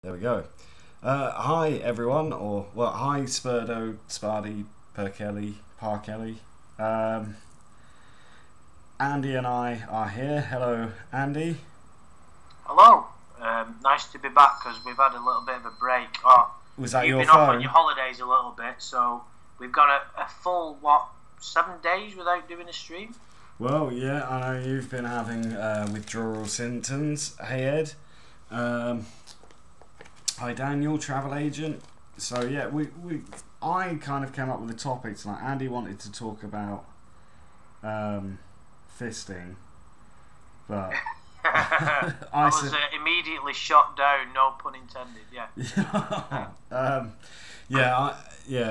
There we go. Hi everyone, or well, hi Spurdo, Spardy, Perkelly, Parkelly. Andy and I are here. Hello, Andy. Hello. Nice to be back because we've had a little bit of a break. Was that You've your been off phone? on your holidays a little bit, so we've got a full 7 days without doing a stream. Well, yeah, I know you've been having withdrawal symptoms. Hey Ed. Hi Daniel, travel agent. So yeah, I kind of came up with the topics. Like Andy wanted to talk about fisting, but I was immediately shot down. No pun intended. Yeah.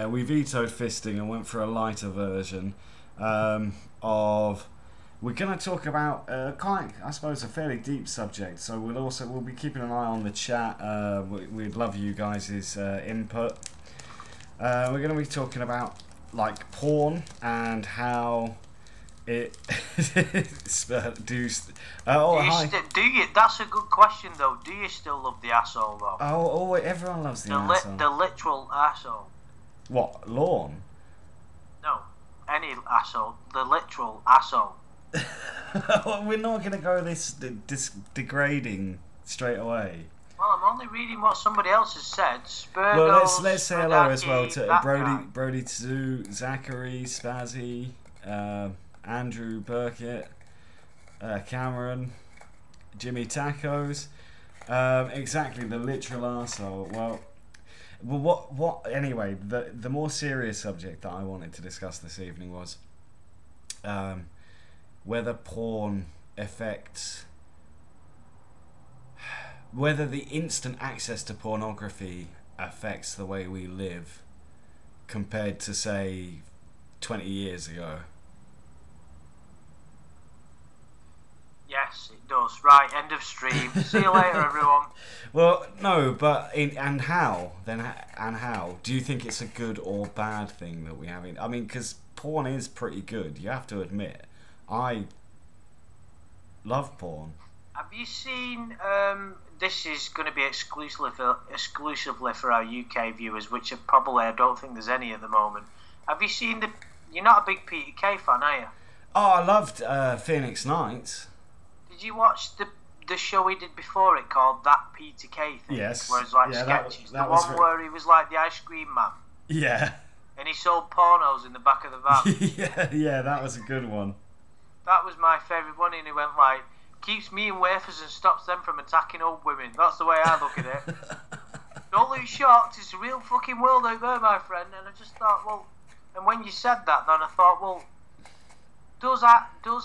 We vetoed fisting and went for a lighter version of. We're going to talk about quite, I suppose, a fairly deep subject. So we'll be keeping an eye on the chat. We'd love you guys' input. We're going to be talking about like porn and how it do you? That's a good question though. Do you still love the asshole though? Oh, everyone loves the asshole. The literal asshole. What, lawn? No, any asshole. The literal asshole. We're not going to go this degrading straight away. Well, I'm only reading what somebody else has said. Well, let's say hello as well to Brody Tzu, Zachary, Spazzy, Andrew Burkett, Cameron, Jimmy Tacos. Exactly, the literal arsehole. Well, what? Anyway, the more serious subject that I wanted to discuss this evening was whether porn affects, whether the instant access to pornography affects the way we live compared to, say, 20 years ago. Yes, it does. Right, end of stream. See you later, everyone. Well, no, but and how? Do you think it's a good or bad thing that we have? I mean, because porn is pretty good. You have to admit. I love porn. Have you seen? This is going to be exclusively for our UK viewers, which are probably, I don't think there's any at the moment. Have you seen the? You're not a big Peter Kay fan, are you? Oh, I loved Phoenix Nights. Did you watch the show he did before it called That Peter Kay Thing? Yes. Where it's like sketches. The one where he was like the ice cream man. Yeah. And he sold pornos in the back of the van. yeah, that was a good one. That was my favourite one, and he went like, keeps me in wafers and stops them from attacking old women. That's the way I look at it. Don't lose shocked, it's a real fucking world out there, my friend. And I just thought, well, and when you said that, then I thought, well, does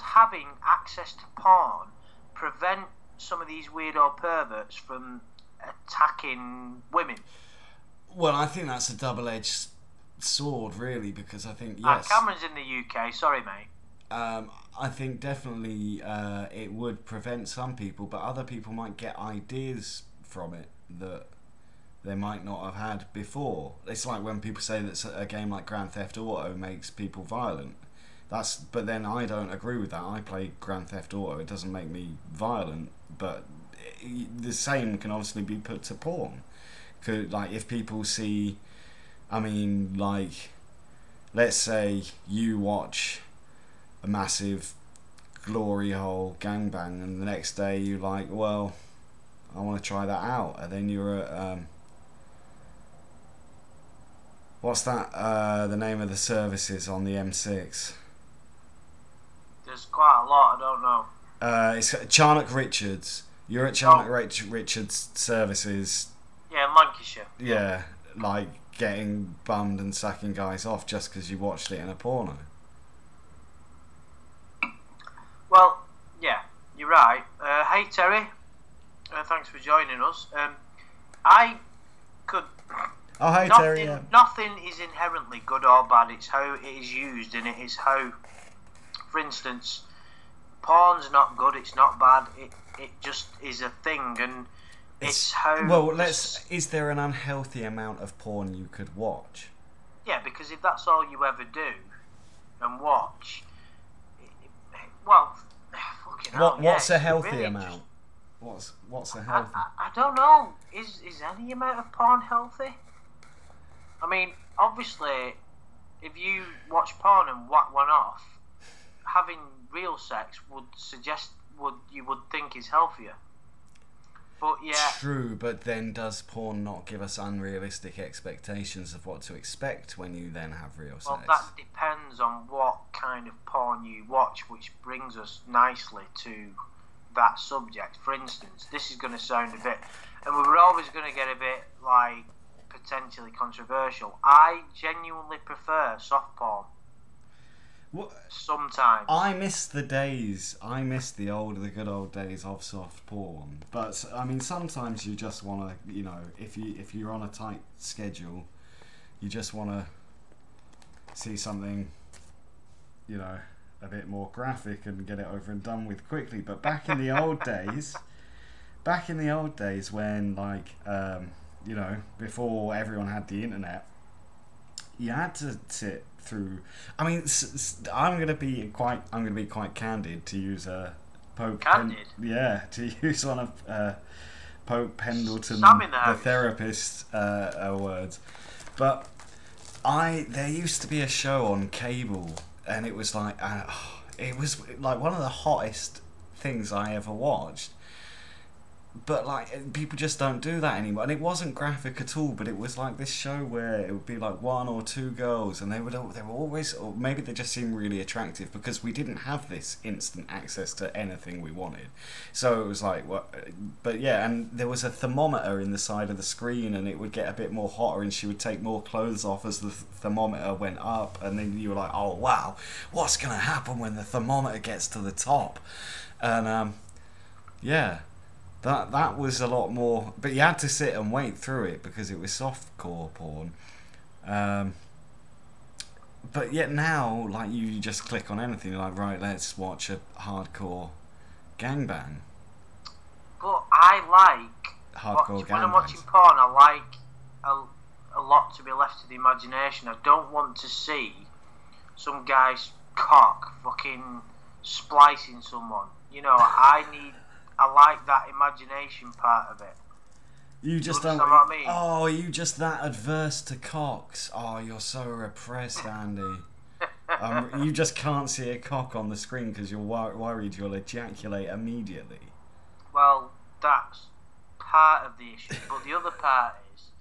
having access to porn prevent some of these weirdo perverts from attacking women? Well, I think that's a double-edged sword, really, because I think, yes. Cameron's in the UK, sorry, mate. I think definitely it would prevent some people, but other people might get ideas from it that they might not have had before. It's like when people say that a game like Grand Theft Auto makes people violent. But then I don't agree with that. I play Grand Theft Auto. It doesn't make me violent, but the same can obviously be put to porn. Like if people see, I mean, like, let's say you watch a massive glory hole gangbang and the next day you're like, well, I want to try that out, and then you're at what's that the name of the services on the M6? There's quite a lot, I don't know. It's Charnock Richards. You're at Charnock Richards services. Yeah, in Lancashire. Yeah, like getting bummed and sucking guys off just because you watched it in a porno. Well, yeah, you're right. Hey Terry, thanks for joining us. I could. Oh, hey Terry. Yeah. Nothing is inherently good or bad. It's how it is used, and it is how. For instance, porn's not good. It's not bad. It just is a thing, and it's how. Well, is there an unhealthy amount of porn you could watch? Yeah, because if that's all you ever do and watch. Well, fucking hell, what's a healthy amount? What's a healthy? I don't know. Is any amount of porn healthy? I mean, obviously, if you watch porn and whack one off, having real sex you would think is healthier. But yeah. True, but then does porn not give us unrealistic expectations of what to expect when you then have real sex? Well, that depends on what kind of porn you watch, which brings us nicely to that subject. For instance, this is going to sound a bit, and we were always going to get a bit like potentially controversial. I genuinely prefer soft porn. What? Sometimes. I miss the good old days of soft porn. But I mean, sometimes you just want to, you know, if you're on a tight schedule, you just want to see something, you know, a bit more graphic and get it over and done with quickly. But back in the old days, when like, you know, before everyone had the internet, you had to sit through. I mean, I'm gonna be quite candid, to use a Pope. To use one of Pope Pendleton, the therapist, words. But there used to be a show on cable, and it was like one of the hottest things I ever watched. But like, people just don't do that anymore, and it wasn't graphic at all. But it was like this show where it would be like one or two girls, and they were always, or maybe they just seemed really attractive because we didn't have this instant access to anything we wanted. So it was like, what? But yeah, and there was a thermometer in the side of the screen, and it would get a bit more hotter, and she would take more clothes off as the thermometer went up, and then you were like, oh wow, what's gonna happen when the thermometer gets to the top? And yeah. That was a lot more, but you had to sit and wait through it because it was softcore porn. But yet now, like, you just click on anything. You're like, right, let's watch a hardcore gangbang. But I like hardcore when I'm watching porn. I like a lot to be left to the imagination. I don't want to see some guy's cock fucking splicing someone. You know, I like that imagination part of it. You just don't. What I mean? Oh, you just that adverse to cocks. Oh, you're so repressed, Andy. You just can't see a cock on the screen because you're worried you'll ejaculate immediately. Well, that's part of the issue, but the other part is,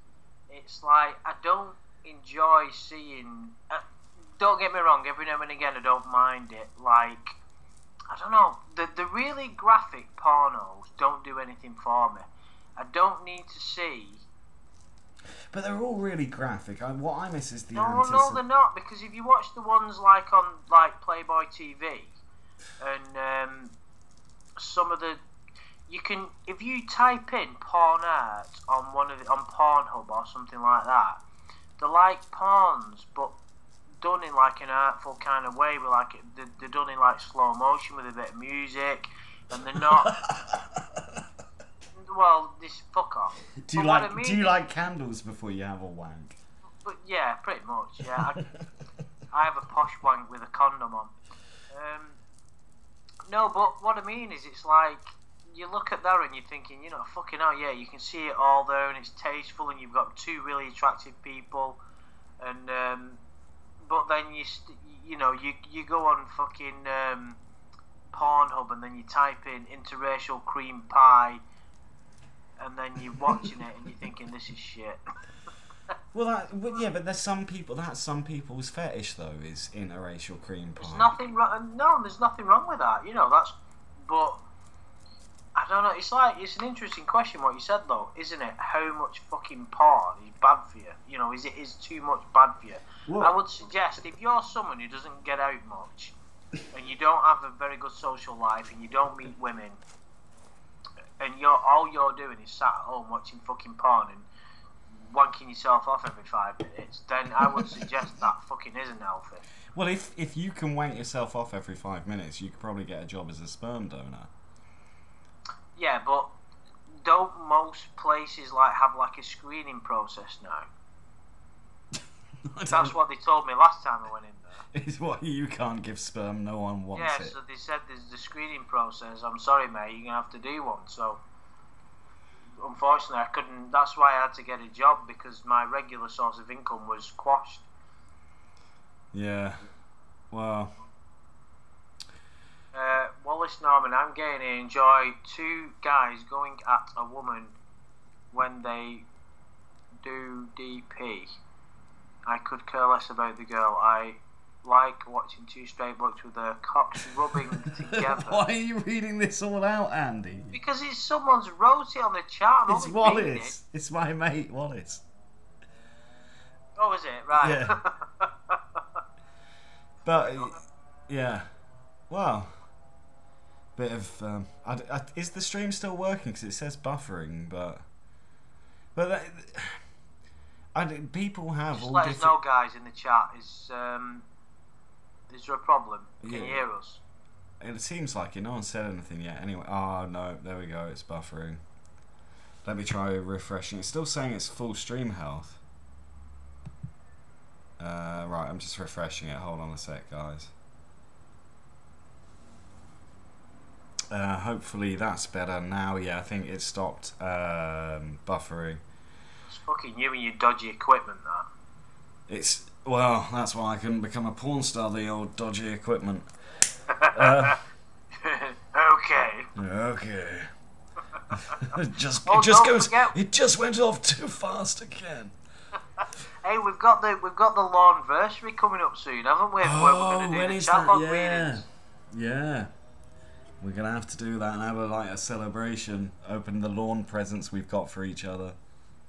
it's like I don't enjoy seeing. Don't get me wrong. Every now and again, I don't mind it. Like, I don't know, the really graphic pornos don't do anything for me. I don't need to see. But they're all really graphic. What I miss is the No, they're not, because if you watch the ones like on Playboy TV, and some of the, you can, if you type in porn art on on Pornhub or something like that, they're like porns, but done in like an artful kind of way, with like they're done in like slow motion with a bit of music, and they're not. Well, this fuck off. Do you like candles before you have a wank? But yeah, pretty much. Yeah, I have a posh wank with a condom on. No, but what I mean is, it's like you look at that and you're thinking, you know, fucking hell, yeah, you can see it all there, and it's tasteful, and you've got two really attractive people, and but then you go on fucking Pornhub, and then you type in interracial cream pie, and then you're watching it and you're thinking, this is shit. But there's some people. That's some people's fetish, though, is interracial cream pie. There's nothing wrong. No, there's nothing wrong with that. You know, that's. But I don't know. It's an interesting question what you said, though, isn't it? How much fucking porn is bad for you? You know, is too much bad for you? What? I would suggest, if you're someone who doesn't get out much, and you don't have a very good social life, and you don't meet women, and all you're doing is sat at home watching fucking porn and wanking yourself off every 5 minutes, then I would suggest that fucking isn't healthy. Well, if you can wank yourself off every 5 minutes, you could probably get a job as a sperm donor. Yeah, but don't most places have a screening process now? That's what they told me last time I went in there. Is what, you can't give sperm, no one wants it. Yeah, so they said there's the screening process. I'm sorry, mate, you're going to have to do one. So unfortunately, I couldn't. That's why I had to get a job, because my regular source of income was quashed. Yeah. Well. Wallace Norman, I'm going to enjoy two guys going at a woman when they do DP. I could care less about the girl. I like watching two straight blokes with their cocks rubbing together. Why are you reading this all out, Andy? Because it's someone's wrote it on the chat. It's Wallace. It's my mate Wallace. Oh, is it? Right. Yeah. But yeah, well, bit of is the stream still working? Because it says buffering, but people have just all let different. us know, guys, in the chat. Is there a problem? Can you hear us? It seems like it. No one said anything yet. Anyway, oh no, there we go. It's buffering. Let me try refreshing. It's still saying it's full stream health. Right, I'm just refreshing it. Hold on a sec, guys. Hopefully that's better now. Yeah, I think it stopped buffering. It's fucking you and your dodgy equipment, that. Well, that's why I couldn't become a porn star, the old dodgy equipment. Okay. Okay. It just went off too fast again. Hey, we've got the lawnversary coming up soon, haven't we? Oh, where we're going to do when the is chat that? log Yeah. readings. Yeah. We're gonna have to do that and have a celebration. Open the lawn presents we've got for each other.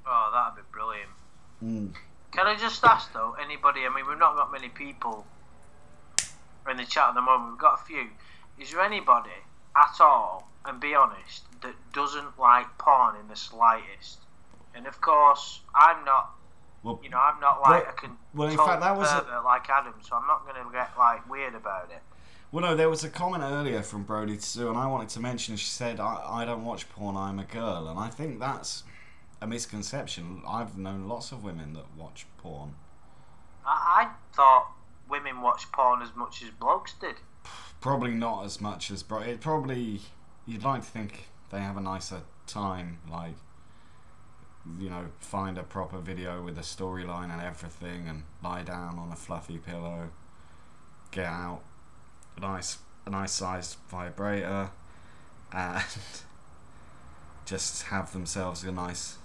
Oh, that'd be brilliant. Mm. Can I just ask though, anybody? I mean, we've not got many people in the chat at the moment. We've got a few. Is there anybody at all, and be honest, that doesn't like porn in the slightest? And of course, I'm not. Well, I'm not like a in fact, that was pervert like Adam, so I'm not going to get like weird about it. Well, no, there was a comment earlier from Brody to Sue, and I wanted to mention. She said, "I don't watch porn. I'm a girl," and I think that's a misconception. I've known lots of women that watch porn. I thought women watched porn as much as blokes did. Probably not as much as you'd like to think they have a nicer time, like, find a proper video with a storyline and everything, and lie down on a fluffy pillow, get out a nice sized vibrator, and just have themselves a nice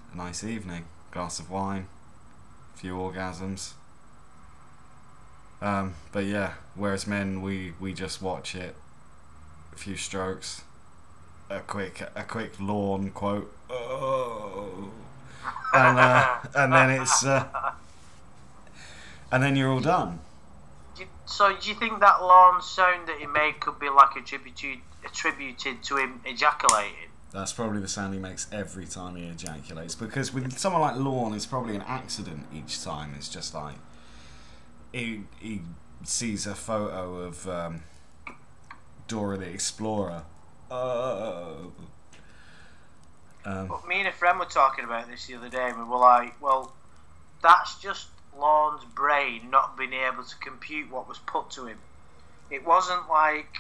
evening, glass of wine, a few orgasms. But yeah, whereas men, we just watch it, a few strokes, a quick lawn quote, oh, and then it's and then you're all done. So do you think that lawn sound that he made could be like attributed to him ejaculating? That's probably the sound he makes every time he ejaculates, because with someone like Lorne, it's probably an accident each time. It's just like he sees a photo of Dora the Explorer. Oh. But me and a friend were talking about this the other day, and we were like, well, that's just Lorne's brain not being able to compute what was put to him. It wasn't like,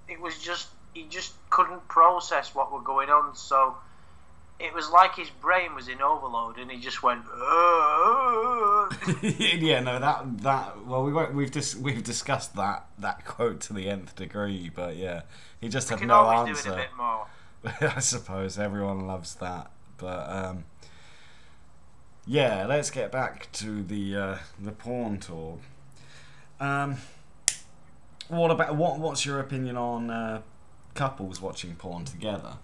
it was just, he just couldn't process what were going on, so it was like his brain was in overload, and he just went, yeah, no, that well, we've discussed that quote to the nth degree, but yeah, he just had no answer. We can always do it a bit more. I suppose everyone loves that, but yeah, let's get back to the porn talk. What's your opinion on couples watching porn together?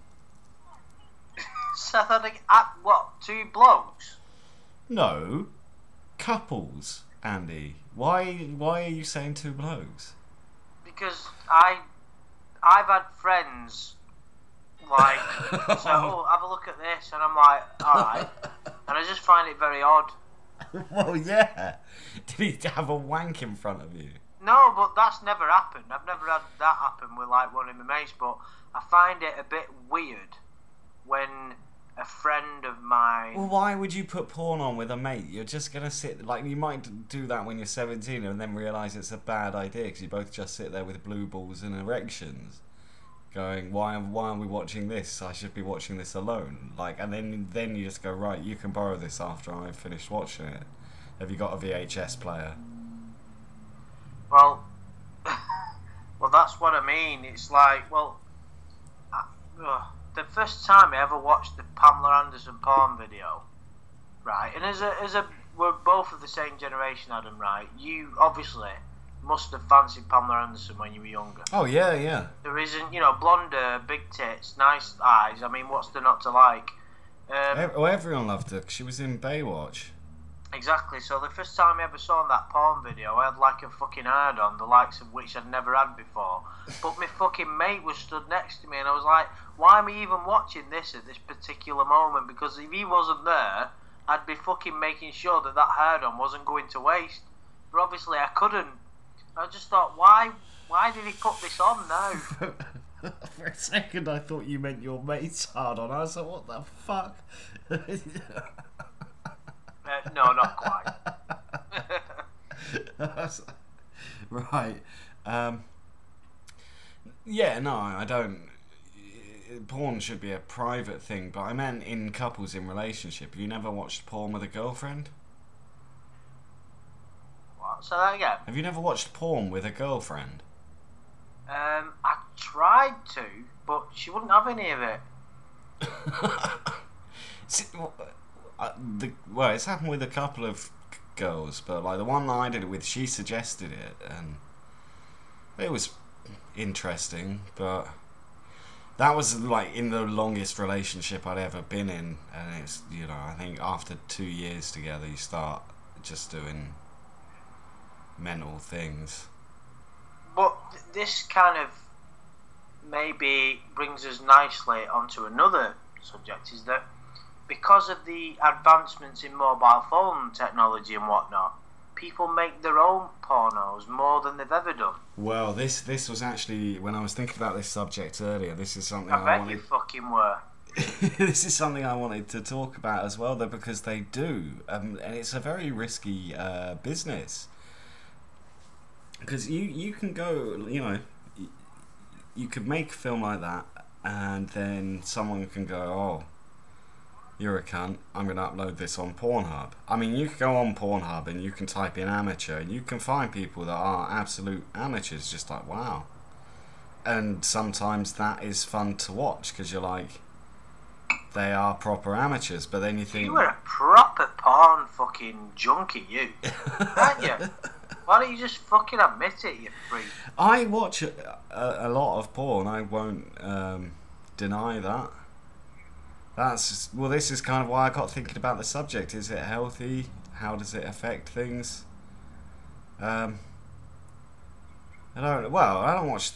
So what? Two blokes? No, couples, Andy. Why are you saying two blokes? Because I've had friends like say, oh, have a look at this, and I'm like, alright, and I just find it very odd. Well, yeah. Did he have a wank in front of you? No, but that's never happened. I've never had that happen with like one of my mates, but I find it a bit weird when a friend of mine... Well, why would you put porn on with a mate? You're just going to sit... Like, you might do that when you're 17 and then realise it's a bad idea because you both just sit there with blue balls and erections. going, why are we watching this? I should be watching this alone. Like, and then you just go, right, you can borrow this after I've finished watching it. Have you got a VHS player? Well, well, that's what I mean. It's like, well, the first time I ever watched the Pamela Anderson porn video, right? And we're both of the same generation, Adam, right? You obviously must have fancied Pamela Anderson when you were younger. Oh yeah, yeah. There isn't, blonde hair, big tits, nice eyes. I mean, what's there not to like? Everyone loved her. 'Cause she was in Baywatch. Exactly. So the first time I ever saw that porn video, I had like a fucking hard on, the likes of which I'd never had before. But my fucking mate was stood next to me, and I was like, why am I even watching this at this particular moment? Because if he wasn't there, I'd be fucking making sure that hard on wasn't going to waste. But obviously I couldn't. I just thought, why did he put this on now? For a second I thought you meant your mate's hard on. I was like, what the fuck? No, not quite. Right. Yeah, no, I don't. Porn should be a private thing, but I meant in couples in relationship. You never watched porn with a girlfriend? What? Say that again. Have you never watched porn with a girlfriend? I tried to, but she wouldn't have any of it. Well, it's happened with a couple of girls, but like the one I did it with, she suggested it, and it was interesting, but that was like in the longest relationship I'd ever been in, and it's, I think after 2 years together you start just doing mental things. But this kind of maybe brings us nicely onto another subject, is that because of the advancements in mobile phone technology and whatnot, people make their own pornos more than they've ever done. Well, this was actually, when I was thinking about this subject earlier, this is something I bet you fucking were. This is something I wanted to talk about as well, though, because they do, and it's a very risky business. Because you can go, you could make a film like that, and then someone can go, oh, you're a cunt, I'm going to upload this on Pornhub. I mean, you can go on Pornhub and you can type in amateur, and you can find people that are absolute amateurs, just like, wow. And sometimes that is fun to watch, because you're like, they are proper amateurs, but then you think... You were a proper porn fucking junkie, you. Aren't you? Why don't you just fucking admit it, you freak? I watch a lot of porn, I won't deny that. This is kind of why I got thinking about the subject. Is it healthy? How does it affect things? I don't watch...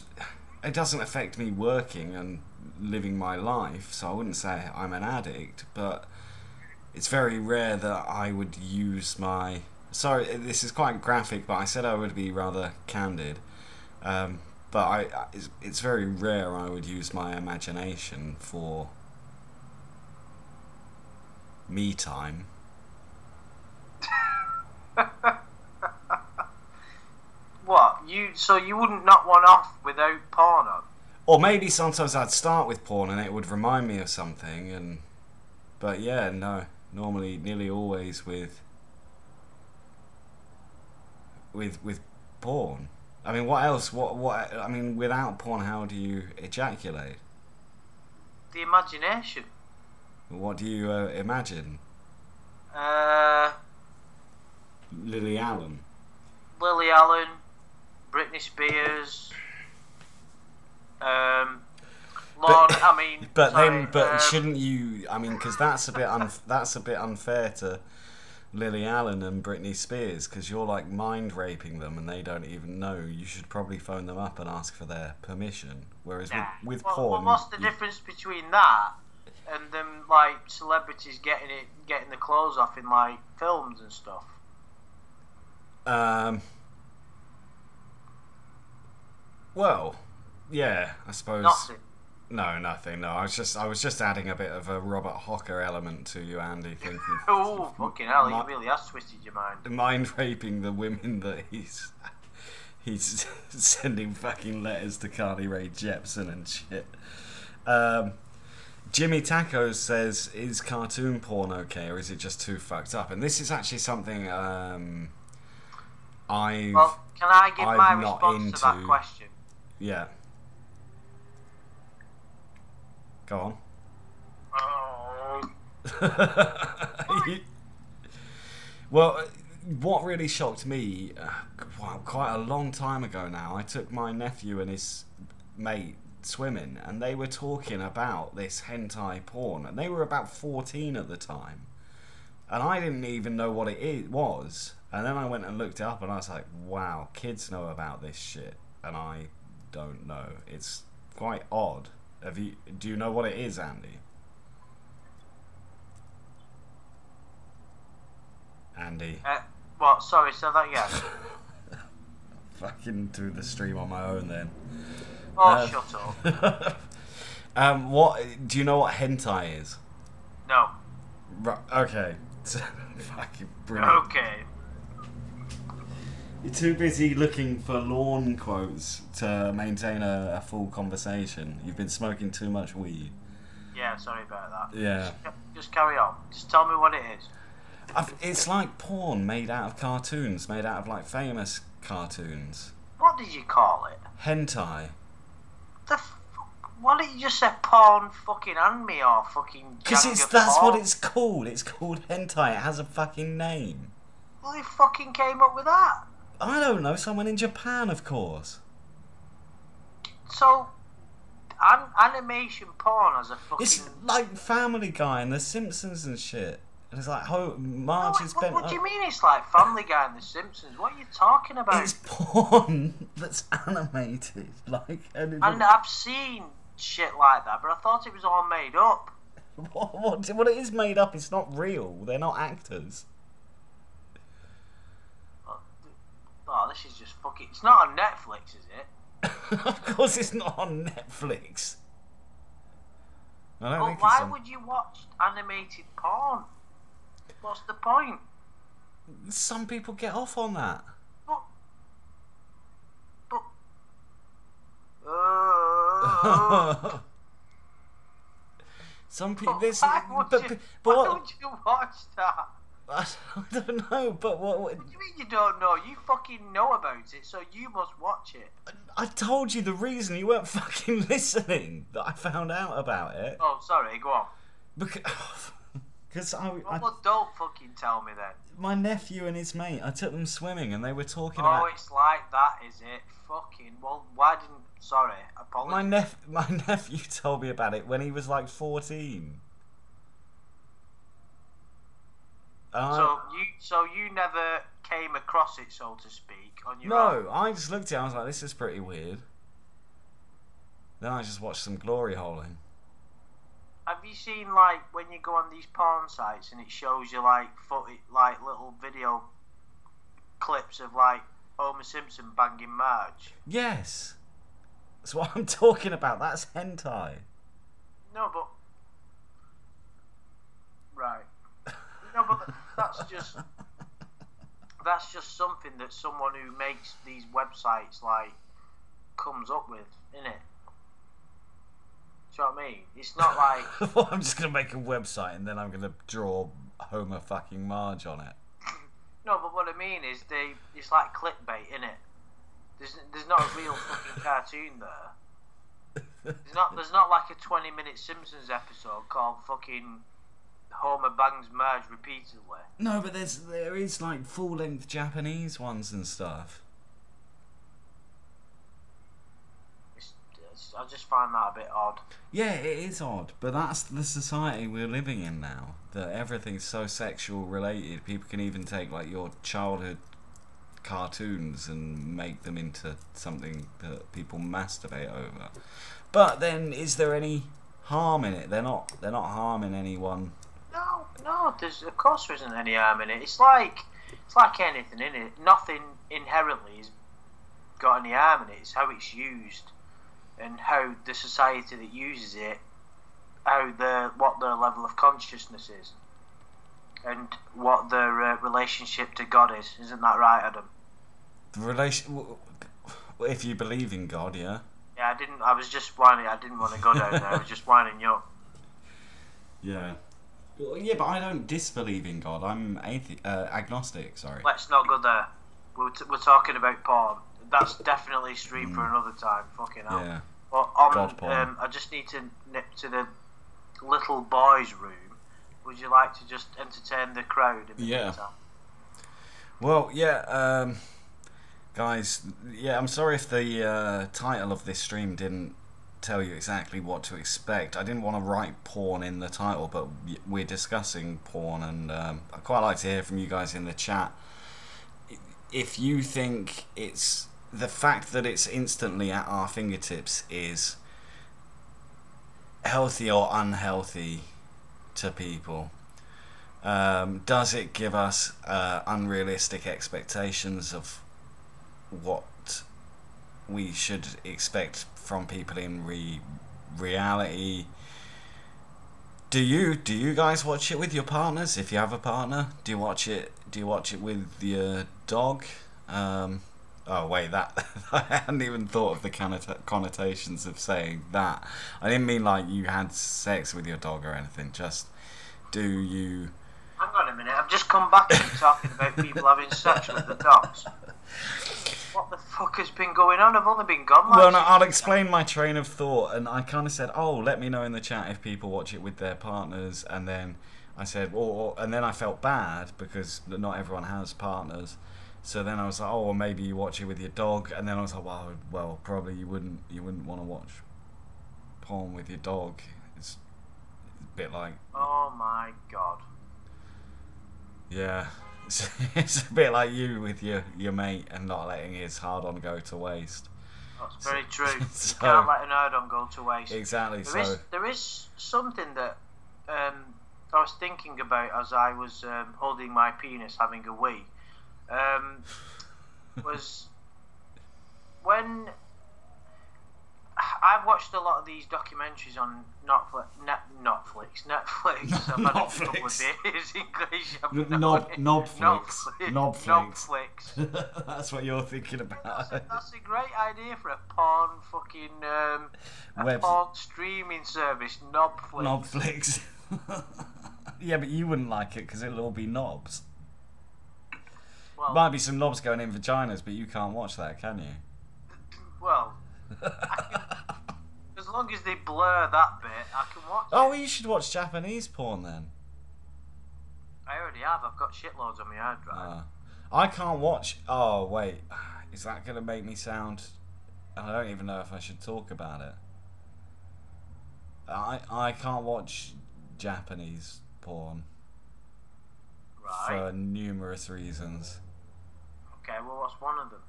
It doesn't affect me working and living my life, so I wouldn't say I'm an addict, but it's very rare that I would use my... Sorry, this is quite graphic, but I said I would be rather candid. But it's very rare I would use my imagination for me time. What? So you wouldn't knock one off without porn on? Or maybe sometimes I'd start with porn and it would remind me of something, but yeah, no. Normally, nearly always with porn. I mean, what else? What? I mean, without porn, how do you ejaculate? The imagination. What do you imagine? Lily Allen. Lily Allen, Britney Spears. Lord, I mean. But sorry, then, shouldn't you? I mean, because that's a bit unfair to Lily Allen and Britney Spears, because you're like mind raping them and they don't even know. You should probably phone them up and ask for their permission. Whereas with porn, what's the difference between that and them like celebrities getting the clothes off in like films and stuff? Well, yeah, I suppose. Nothing. No, nothing. No, I was just adding a bit of a Robert Hocker element to you, Andy. Thinking. Oh, fucking hell! He really has twisted your mind. Mind raping the women that He's sending fucking letters to Carly Rae Jepsen and shit. Jimmy Tacos says, is cartoon porn okay, or is it just too fucked up? And this is actually something Well, can I give my response to that question? Yeah. Go on. Well, what really shocked me, quite a long time ago now, I took my nephew and his mate swimming, and they were talking about this hentai porn, and they were about 14 at the time, and I didn't even know what it was, and then I went and looked it up, and I was like, wow, kids know about this shit, and I don't know. It's quite odd. Do you know what it is, Andy? Andy. What? Sorry, say that again. Fucking do the stream on my own then. Oh, shut up. What? Do you know what hentai is? No. Right, okay. Fucking brilliant. Okay. You're too busy looking for lawn quotes to maintain a full conversation. You've been smoking too much weed. Yeah, sorry about that. Yeah. Just carry on. Just tell me what it is. It's like porn made out of cartoons, made out of like famous cartoons. What did you call it? Hentai. Why didn't you just say porn fucking anime or fucking Because that's what it's called. It's called hentai. It has a fucking name. Well, who fucking came up with that? I don't know. Someone in Japan, of course. So, animation porn as a fucking... It's like Family Guy and The Simpsons and shit. And it's like, Marge is bent What do you mean it's like Family Guy and The Simpsons? What are you talking about? It's porn that's animated. And I've seen shit like that, but I thought it was all made up. What it is made up, it's not real. They're not actors. Oh, this is just fucking... It's not on Netflix, is it? Of course it's not on Netflix. But why would you watch animated porn? What's the point? Some people get off on that. Some people. Why would you watch that? I don't know, but what do you mean you don't know? You fucking know about it, so you must watch it. I told you the reason. You weren't fucking listening. That I found out about it. Oh, sorry. Go on. Because Well, don't fucking tell me then. My nephew and his mate, I took them swimming, and they were talking Oh, about... it's like that, is it? Fucking... Well, why didn't... Sorry, apologies. My nephew told me about it when he was like 14. So you never came across it, so to speak, on your own? No, I just looked at it, I was like, this is pretty weird. Then I just watched some glory holing. Have you seen, like, when you go on these porn sites and it shows you, like, little video clips of, like, Homer Simpson banging Marge? Yes. That's what I'm talking about. That's hentai. No, but... Right. No, but that's just... That's just something that someone who makes these websites, like, comes up with, innit? Do you know what I mean? It's not like... Well, I'm just going to make a website and then I'm going to draw Homer fucking Marge on it. No, but what I mean is it's like clickbait, innit? There's not a real fucking cartoon there. There's not like a 20-minute Simpsons episode called fucking Homer bangs Marge repeatedly. No, but there is like full-length Japanese ones and stuff. I just find that a bit odd. Yeah, it is odd, but that's the society we're living in now. That everything's so sexual related. People can even take like your childhood cartoons and make them into something that people masturbate over. But then, is there any harm in it? They're not harming anyone. No. Of course there isn't any harm in it. It's like anything in it. Nothing inherently has got any harm in it. It's how it's used. And how the society that uses it, what their level of consciousness is, and what their relationship to God is. Isn't that right, Adam? If you believe in God, yeah. Yeah, I didn't. I was just whining. I didn't want to go down there. I was just winding you up. Yeah. Well, yeah, but I don't disbelieve in God. I'm agnostic. Sorry. Let's not go there. We're talking about porn. That's definitely stream for another time. Fucking hell. Yeah. But God porn. I just need to nip to the little boys' room. Would you like to just entertain the crowd in the meantime? Well, yeah, guys. Yeah, I'm sorry if the title of this stream didn't tell you exactly what to expect. I didn't want to write porn in the title, but we're discussing porn, and I'd quite like to hear from you guys in the chat. If you think it's the fact that it's instantly at our fingertips is healthy or unhealthy to people. Does it give us unrealistic expectations of what we should expect from people in reality? Do you guys watch it with your partners? If you have a partner, do you watch it with your dog? Oh wait, that I hadn't even thought of the connotations of saying that. I didn't mean like you had sex with your dog or anything. Just do you? Hang on a minute. I've just come back and talking about people having sex with the dogs. What the fuck has been going on? I've only been gone. Well, no, I'll explain my train of thought, and I kind of said, "Oh, let me know in the chat if people watch it with their partners," and then I said, and then I felt bad because not everyone has partners. So then I was like, oh, well, maybe you watch it with your dog, and then I was like, well, probably you wouldn't want to watch porn with your dog. It's a bit like. Oh my god. Yeah, it's a bit like you with your mate and not letting his hard on go to waste. That's very true. You can't let an hard on go to waste. Exactly. There is something that I was thinking about as I was holding my penis, having a wee. Was when I've watched a lot of these documentaries on Netflix. I've had a couple of days English. Knobflix. That's what you're thinking about. That's a great idea for a porn fucking porn streaming service. Knobflix. Yeah, but you wouldn't like it because it'll all be knobs. Well, might be some knobs going in vaginas, but you can't watch that, can you? Well, as long as they blur that bit, I can watch it. Oh, well, you should watch Japanese porn then. I already have. I've got shitloads on my hard drive. I can't watch. Oh wait, is that going to make me sound? I don't even know if I should talk about it. I can't watch Japanese porn. Right. For numerous reasons. Okay, well, what's one of them?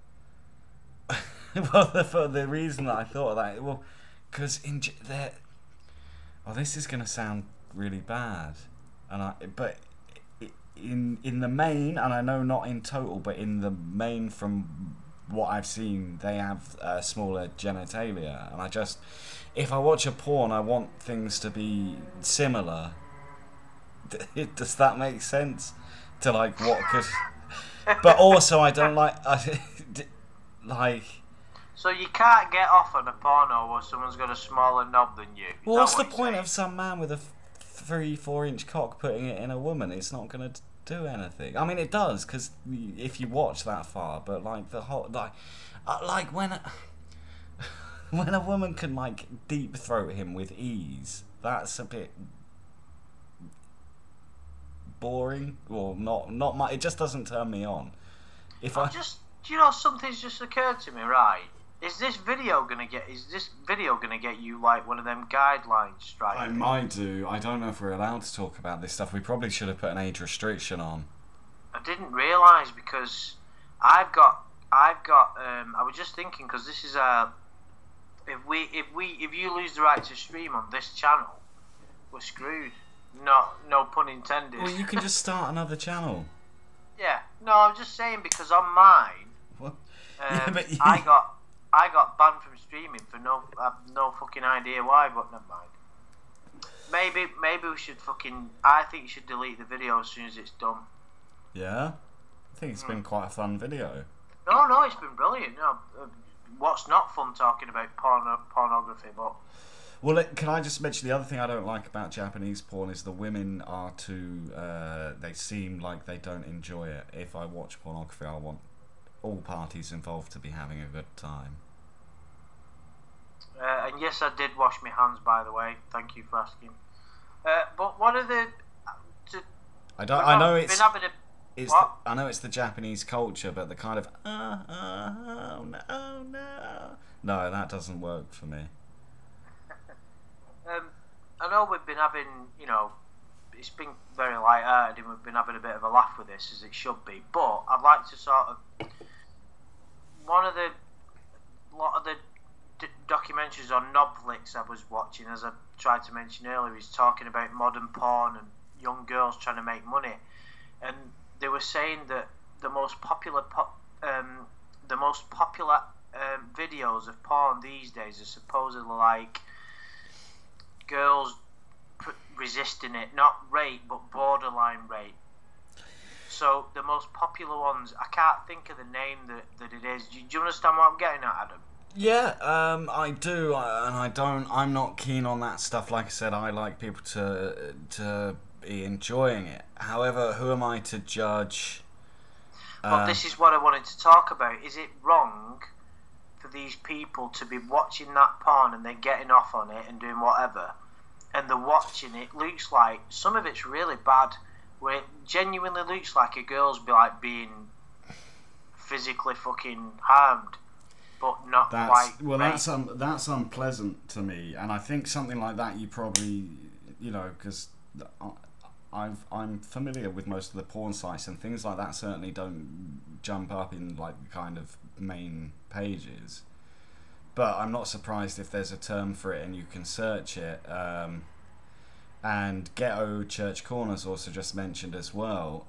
Well, for the reason that I thought of that, well, because this is going to sound really bad, but in the main, and I know not in total, but in the main, from what I've seen, they have smaller genitalia, and if I watch a porn, I want things to be similar. Does that make sense? To like what could, but also I don't like like. So you can't get off on a porno where someone's got a smaller knob than you. Well, what's the point of some man with a 3-4 inch cock putting it in a woman? It's not going to do anything. I mean, it does because if you watch that far, but like the whole like when a woman can like deep throat him with ease, that's a bit boring, or not much. It just doesn't turn me on. Do you know, something's just occurred to me, right? Is this video gonna get you like one of them guidelines strikes? I might do. I don't know if we're allowed to talk about this stuff. We probably should have put an age restriction on. I didn't realise because I was just thinking, because this is if you lose the right to stream on this channel, we're screwed. No pun intended. Well, you can just start another channel. Yeah, no, I'm just saying because on mine, what? I got banned from streaming for I have no fucking idea why, but never mind. Maybe we should I think you should delete the video as soon as it's done. Yeah, I think it's been quite a fun video. No, it's been brilliant. No, what's not fun talking about pornography, but. Well, can I just mention the other thing I don't like about Japanese porn is the women are too. They seem like they don't enjoy it. If I watch pornography, I want all parties involved to be having a good time. And yes, I did wash my hands, by the way. Thank you for asking. But what are the? I don't. I know it's. I know it's the Japanese culture, but the kind of oh no, no, that doesn't work for me. I know we've been having, it's been very light-hearted and we've been having a bit of a laugh with this, as it should be, but I'd like to sort of... A lot of the documentaries on Netflix I was watching, as I tried to mention earlier, is talking about modern porn and young girls trying to make money. And they were saying that the most popular videos of porn these days are supposedly like girls resisting it, not rape, but borderline rape. So the most popular ones, I can't think of the name that it is. Do you understand what I'm getting at, Adam? Yeah, I do, and I don't. I'm not keen on that stuff. Like I said, I like people to be enjoying it. However, who am I to judge? But this is what I wanted to talk about. Is it wrong for these people to be watching that porn and then getting off on it and doing whatever, and they're watching it? Looks like some of it's really bad, where it genuinely looks like a girl's being physically fucking harmed, but not quite. Well, that's unpleasant to me, and I think something like that you probably, because I'm familiar with most of the porn sites, and things like that certainly don't jump up in like the kind of main pages. But I'm not surprised if there's a term for it and you can search it. And Ghetto Church Corners also just mentioned as well.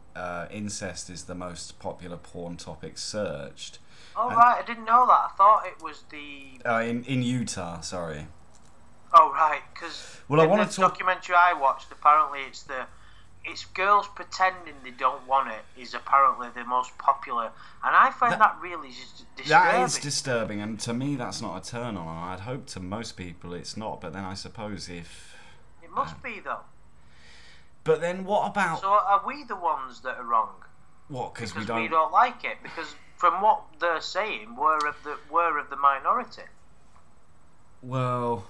Incest is the most popular porn topic searched. Oh, right, I didn't know that. I thought it was the... in Utah, sorry. Oh, right, because the documentary I watched, apparently it's girls pretending they don't want it is apparently the most popular, and I find that really disturbing. That is disturbing, and to me that's not a turn on. I'd hope to most people it's not, but then I suppose if... It must be, though. But then what about... So are we the ones that are wrong? What, because we don't like it? Because from what they're saying, we're of the minority. Well,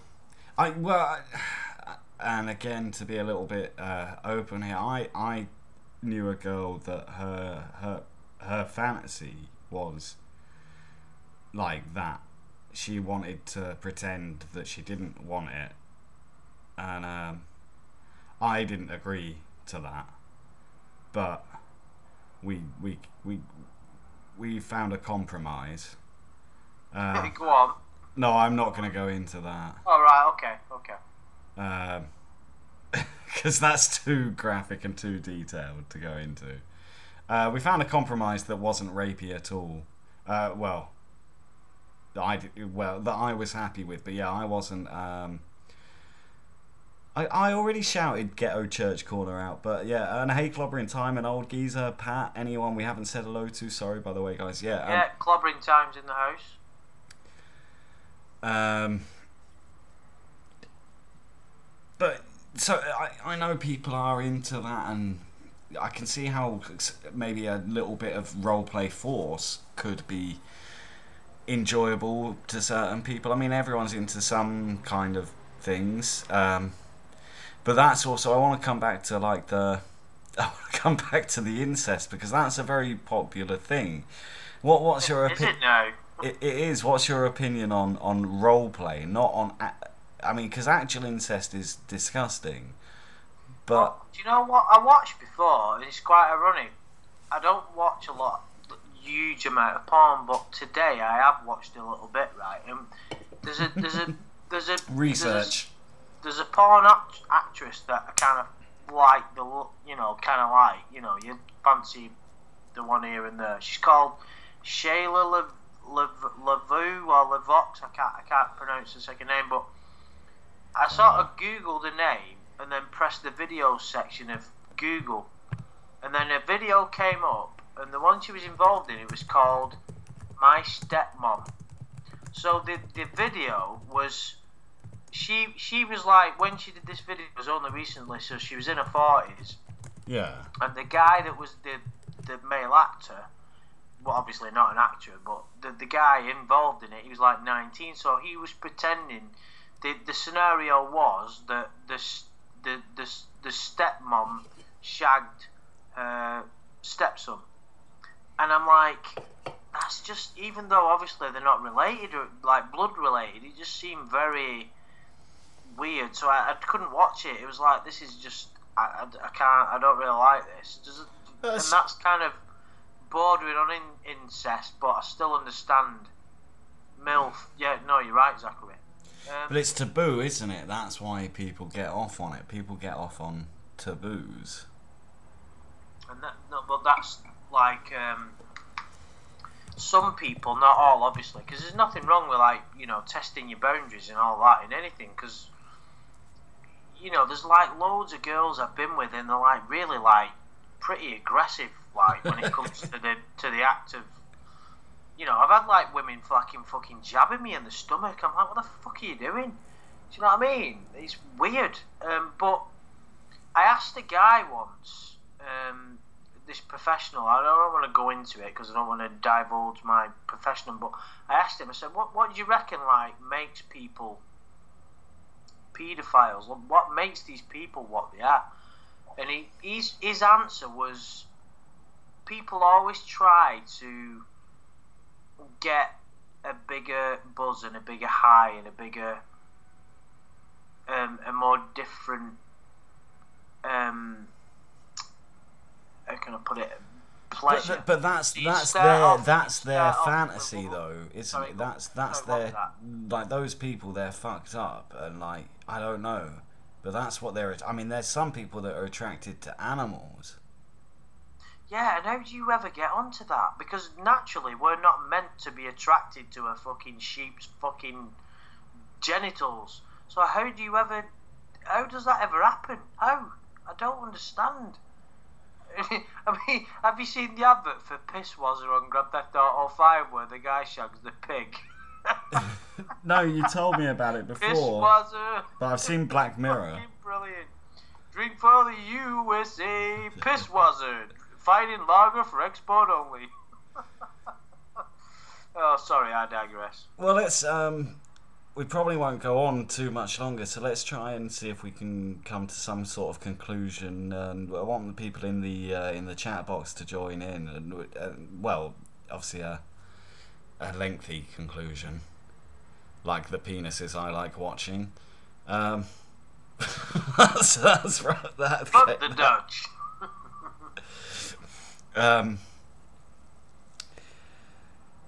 and again, to be a little bit open here, I knew a girl that her fantasy was like that. She wanted to pretend that she didn't want it, and I didn't agree to that. But we found a compromise. Go on. No, I'm not going to go into that. All right. Okay. Because that's too graphic and too detailed to go into. We found a compromise that wasn't rapey at all. That I was happy with, but yeah, I wasn't. I already shouted Ghetto Church Corner out, but yeah, and hey, Clobbering Time, an old geezer, Pat, anyone we haven't said hello to, sorry by the way, guys. Yeah, Clobbering Time's in the house. But so I know people are into that, and I can see how maybe a little bit of roleplay force could be enjoyable to certain people. I mean, everyone's into some kind of things, but that's also, I want to come back to the incest, because that's a very popular thing. What's your opinion? Is it now? It is. What's your opinion on roleplay? Not on. I mean, because actual incest is disgusting. But do you know what I watched before? And it's quite ironic. I don't watch huge amount of porn, but today I have watched a little bit. Right, and there's a research. There's a porn actress that I kind of like you fancy the one here and there. She's called Shayla Lavu or Lavox. I can't pronounce the second name, but I sort of googled the name and then pressed the video section of Google, and then a video came up, and the one she was involved in, it was called My Stepmom. So the video was she was like, when she did this video, it was only recently, so she was in her 40s. Yeah. And the guy that was the male actor, well, obviously not an actor, but the guy involved in it, he was like 19, so he was pretending. The scenario was that the stepmom shagged her stepson, and I'm like, that's just, even though obviously they're not related or like blood related, it just seemed very weird. So I couldn't watch it. It was like, this is just, I can't, I don't really like this. And that's kind of bordering on incest, but I still understand MILF. Yeah, no, you're right, Zachary. But it's taboo, isn't it? That's why people get off on it. People get off on taboos. And but that's like some people, not all, obviously, because there's nothing wrong with, like, you know, testing your boundaries and all that in anything. Because, you know, there's like loads of girls I've been with, and they're like really like pretty aggressive, like when it comes to the act of. You know, I've had like women fucking jabbing me in the stomach. I'm like, what the fuck are you doing? Do you know what I mean? It's weird. But I asked a guy once, this professional. I don't want to go into it because I don't want to divulge my professional. But I asked him. I said, "What do you reckon like makes people paedophiles? What makes these people what they are?" And his answer was, people always try to get a bigger buzz and a bigger high and a bigger a more different how can I put it, pleasure. But that's their fantasy though, isn't it? That's their, like, those people, they're fucked up, and like, I don't know, but that's what they're. I mean, there's some people that are attracted to animals. Yeah, and how do you ever get onto that? Because naturally, we're not meant to be attracted to a fucking sheep's fucking genitals. So how does that ever happen? How? I don't understand. I mean, have you seen the advert for Piss Wazzer on Grand Theft Auto 5 where the guy shags the pig? No, you told me about it before. Piss Wazzer. But I've seen Black Mirror. Fucking brilliant. Drink for the USA. Piss Wazzer. Fighting lager for export only. Oh, sorry, I digress. Well, let's we probably won't go on too much longer, so let's try and see if we can come to some sort of conclusion. And I want the people in the chat box to join in, and well, obviously a lengthy conclusion, like the penises I like watching. That's right. Fuck the Dutch.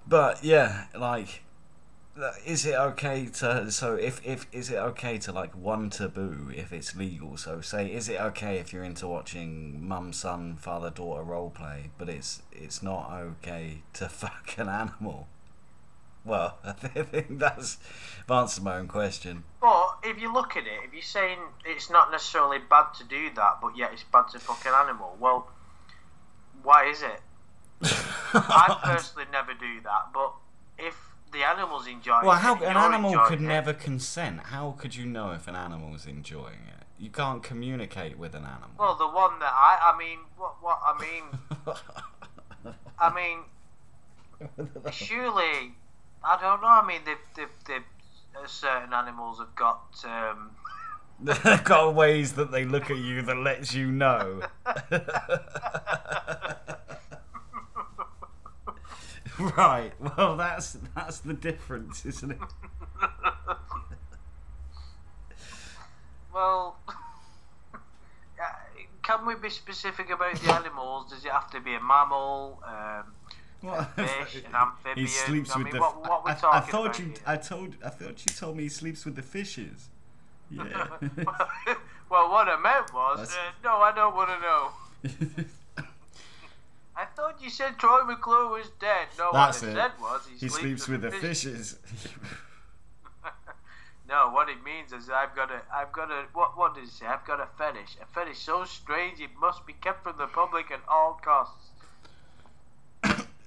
But yeah, like, is it okay to, so if is it okay to, like, one taboo if it's legal? So say, is it okay if you're into watching mum, son, father, daughter roleplay, but it's not okay to fuck an animal? Well, I think I've answered my own question. But if you look at it, if you're saying it's not necessarily bad to do that, but yet it's bad to fuck an animal, well, why is it? I personally never do that, but if the animal's enjoying well, it, how an animal could it, never consent. How could you know if an animal's enjoying it? You can't communicate with an animal. Well, the one that I mean, I mean, surely, I don't know. I mean, certain animals have got. They've got ways that they look at you that lets you know. Right. Well, that's the difference, isn't it? Well, can we be specific about the animals? Does it have to be a mammal, a fish, an amphibian? He sleeps with the. What are we talking about here? I thought you told me he sleeps with the fishes. Yeah. Well, what I meant was, no, I don't want to know. I thought you said Troy McClure was dead. No, That's what I it. said was he sleeps with the fishes. No, what it means is I've got a. What did it say? I've got a fetish. A fetish so strange it must be kept from the public at all costs.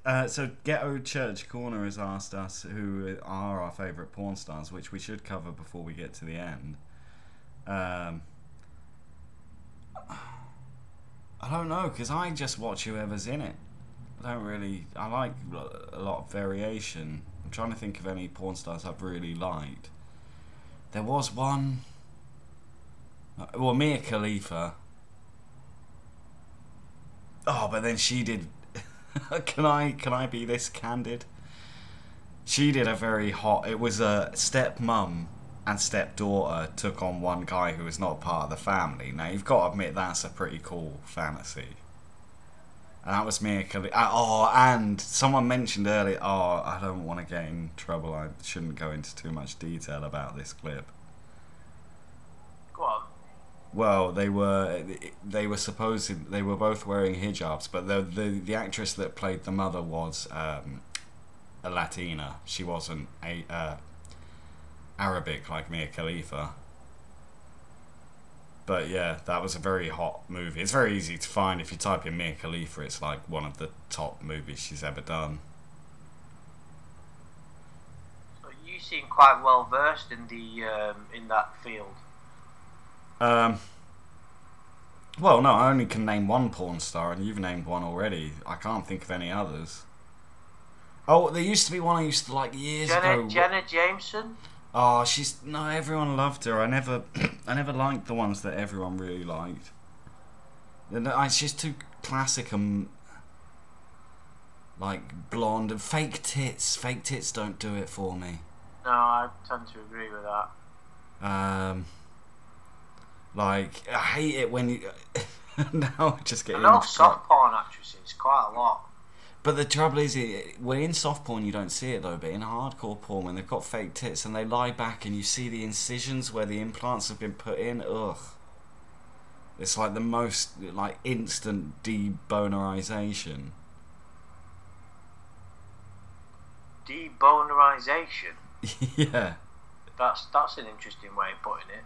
So Ghetto Church Corner has asked us who are our favourite porn stars, which we should cover before we get to the end. I don't know, because I just watch whoever's in it. I like a lot of variation. I'm trying to think of any porn stars I've really liked. There was one... Well, Mia Khalifa. Oh, but then she did... Can I be this candid? She did a very hot... It was a stepmum and stepdaughter took on one guy who was not part of the family. Now, you've got to admit that's a pretty cool fantasy. And that was Mia Khalifa. Oh, and someone mentioned earlier... Oh, I don't want to get in trouble. I shouldn't go into too much detail about this clip. Go on. Well, they were supposed they were both wearing hijabs, but the actress that played the mother was a Latina. She wasn't Arabic like Mia Khalifa. But yeah, that was a very hot movie. It's very easy to find if you type in Mia Khalifa. It's like one of the top movies she's ever done. So you seem quite well versed in the in that field. Well, no, I only can name one porn star, and you've named one already. I can't think of any others. Oh, there used to be one I used to like years ago. Jenna Jameson? Oh, no, everyone loved her. I never liked the ones that everyone really liked. It's just too classic and like blonde and fake tits. Fake tits don't do it for me. No, I tend to agree with that. Like, I hate it when you... now I just get... I know soft porn actresses, quite a lot. But the trouble is, when in soft porn you don't see it though, but in hardcore porn, when they've got fake tits and they lie back and you see the incisions where the implants have been put in, ugh. It's like the most, like, instant debonerization. Debonerization? Yeah. That's an interesting way of putting it.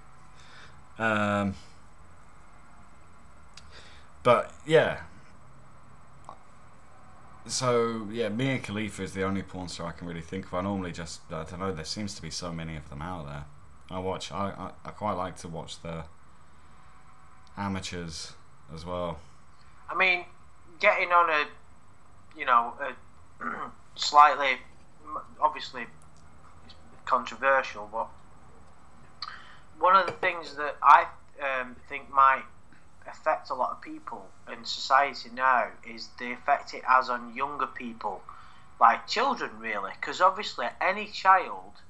But yeah, so yeah, Mia Khalifa is the only porn star I can really think of. I normally just, I don't know, there seems to be so many of them out there. I quite like to watch the amateurs as well. I mean, getting on a slightly, obviously it's controversial, but one of the things that I think might affect a lot of people in society now is the effect it has on younger people, like children, really. Because obviously, any child,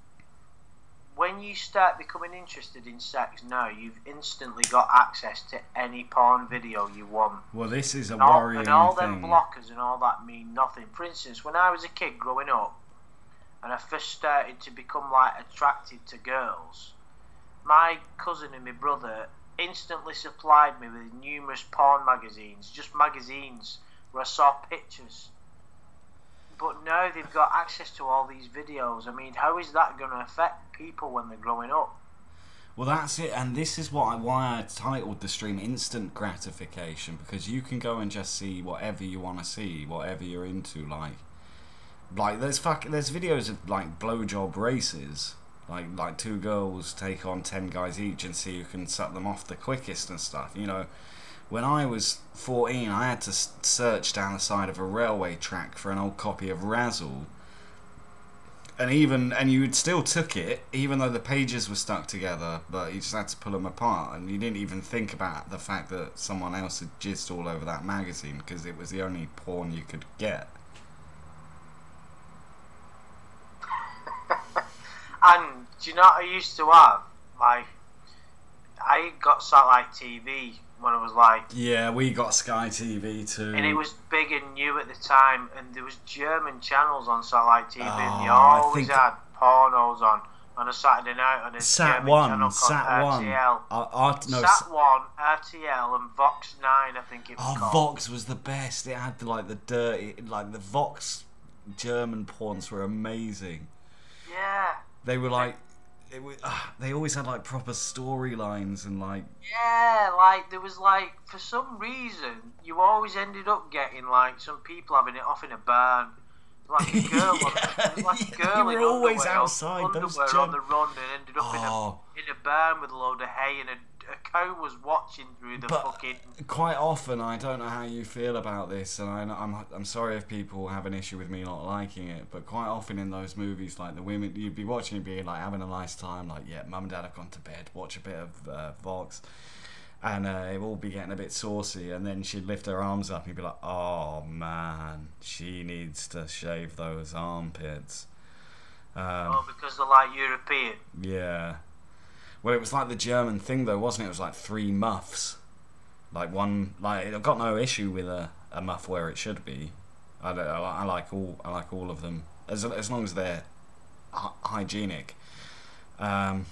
when you start becoming interested in sex now, you've instantly got access to any porn video you want. Well, this is a worrying thing. And all them blockers and all that mean nothing. For instance, when I was a kid growing up, and I first started to become like attracted to girls, my cousin and my brother instantly supplied me with numerous porn magazines, just magazines where I saw pictures. But now they've got access to all these videos. I mean, how is that going to affect people when they're growing up? Well, that's it, and this is why I titled the stream Instant Gratification, because you can go and just see whatever you want to see, whatever you're into, like there's videos of like blowjob races. Like two girls take on 10 guys each and see who can suck them off the quickest and stuff. You know, when I was 14, I had to search down the side of a railway track for an old copy of Razzle, and you still took it, even though the pages were stuck together, but you just had to pull them apart, and you didn't even think about the fact that someone else had jizzed all over that magazine because it was the only porn you could get. And do you know what I used to have? Like, I got satellite TV when I was like... Yeah, we got Sky TV too. And it was big and new at the time, and there was German channels on satellite TV, and they always had pornos on a Saturday night on a German channel called RTL. Sat1, RTL, and Vox 9, I think it was called. Vox was the best. It had the dirty... Like, the Vox German porns were amazing. Yeah. They were like... they always had like proper storylines and like. Yeah, like there was like for some reason you always ended up getting like some people having it off in a barn. Like a girl, like a girl you were in always underwear, outside those on the run and ended up in a barn with a load of hay, and a cow was watching through the fucking. Quite often, I don't know how you feel about this, and I'm sorry if people have an issue with me not liking it, but quite often in those movies, like the women, you'd be watching it, being like having a nice time, like yeah, mum and dad have gone to bed, watch a bit of Vox. And it will be getting a bit saucy, and then she'd lift her arms up and you'd be like, oh man, she needs to shave those armpits. Because they're like European. Yeah. Well, it was like the German thing though, wasn't it? It was like 3 muffs. Like one, like I've got no issue with a muff where it should be. I like all of them as long as they're hygienic. But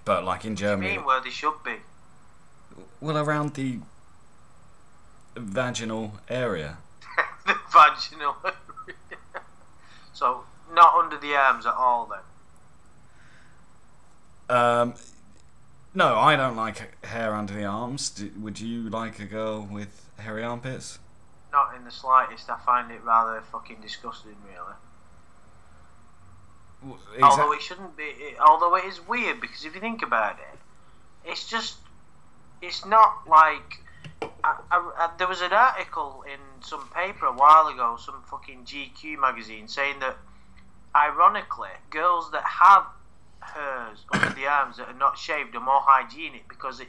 like in Germany, what do you mean where they should be? Well, around the vaginal area. The vaginal area. So, not under the arms at all, then? No, I don't like hair under the arms. Would you like a girl with hairy armpits? Not in the slightest. I find it rather fucking disgusting, really. Although it shouldn't be. Although it is weird, because if you think about it, it's just. It's not like there was an article in some paper a while ago, some fucking GQ magazine, saying that ironically, girls that have hairs under the arms that are not shaved are more hygienic because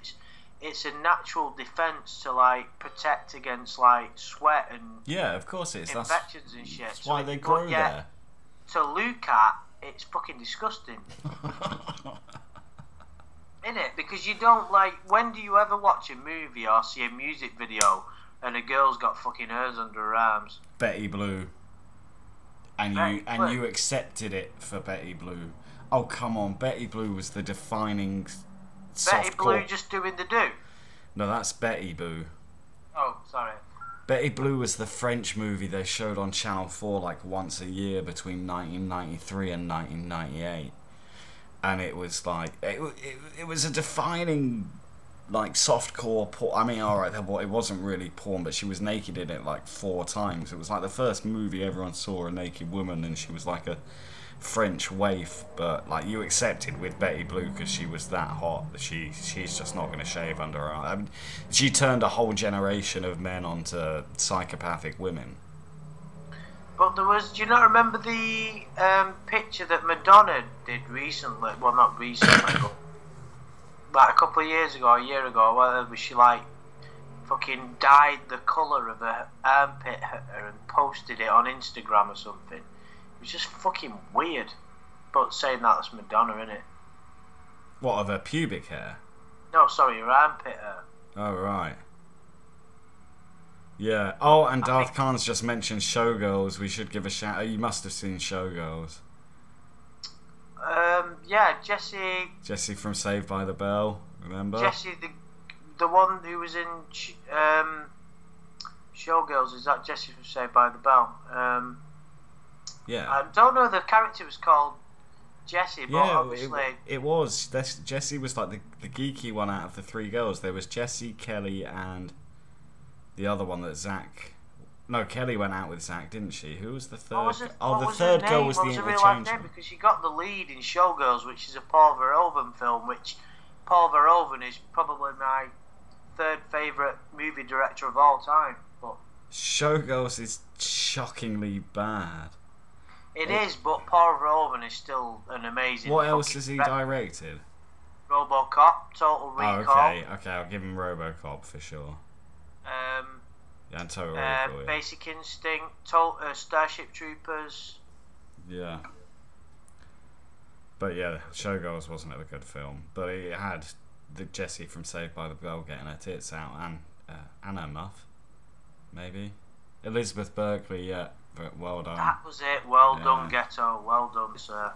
it's a natural defense to like protect against like sweat and of course it is. Infections and shit. That's why they grow there. To look at, it's fucking disgusting. Innit? Because you don't like. When do you ever watch a movie or see a music video and a girl's got fucking hairs under her arms? Betty Blue. And you accepted it for Betty Blue. Oh come on, Betty Blue was the defining. Betty Blue just doing the do. No, that's Betty Boo. Oh, sorry. Betty Blue was the French movie they showed on Channel 4 like once a year between 1993 and 1998. And it was like it was a defining like softcore porn. I mean, alright, it wasn't really porn, but she was naked in it like 4 times. It was like the first movie everyone saw a naked woman, and she was like a French waif. But like you accepted with Betty Blue because she was that hot that she's just not going to shave under her arm. I mean, she turned a whole generation of men onto psychopathic women. But there was, do you not remember the picture that Madonna did recently? Well, not recently, but like a couple of years ago, a year ago, where she like fucking dyed the colour of her armpit hair and posted it on Instagram or something. It was just fucking weird. But saying that's Madonna, innit? What, of her pubic hair? No, sorry, her armpit hair. Oh, right. Yeah. Oh, and Darth Khan's just mentioned Showgirls. We should give a shout. Oh, you must have seen Showgirls. Yeah, Jessie. Jessie from Saved by the Bell. Remember? Jessie, the one who was in Showgirls. Is that Jessie from Saved by the Bell? Yeah. I don't know if the character was called Jessie, but obviously it was. Jessie was like the geeky one out of the 3 girls. There was Jessie, Kelly, and the other one that Zach. No, Kelly went out with Zach, didn't she? Who was the third? The third girl was the interchangeable. Because she got the lead in Showgirls, which is a Paul Verhoeven film. Which Paul Verhoeven is probably my 3rd favourite movie director of all time. But Showgirls is shockingly bad. It is, but Paul Verhoeven is still an amazing. What else has he directed? RoboCop, Total Recall. Oh, okay, I'll give him RoboCop for sure. Yeah, and Total Recall. Yeah. Basic Instinct, Starship Troopers. Yeah. But yeah, Showgirls wasn't a good film, but it had the Jessie from Saved by the Bell getting her tits out and her muff, maybe. Elizabeth Berkley, yeah. But well done. That was it. Well done, Ghetto. Well done, sir.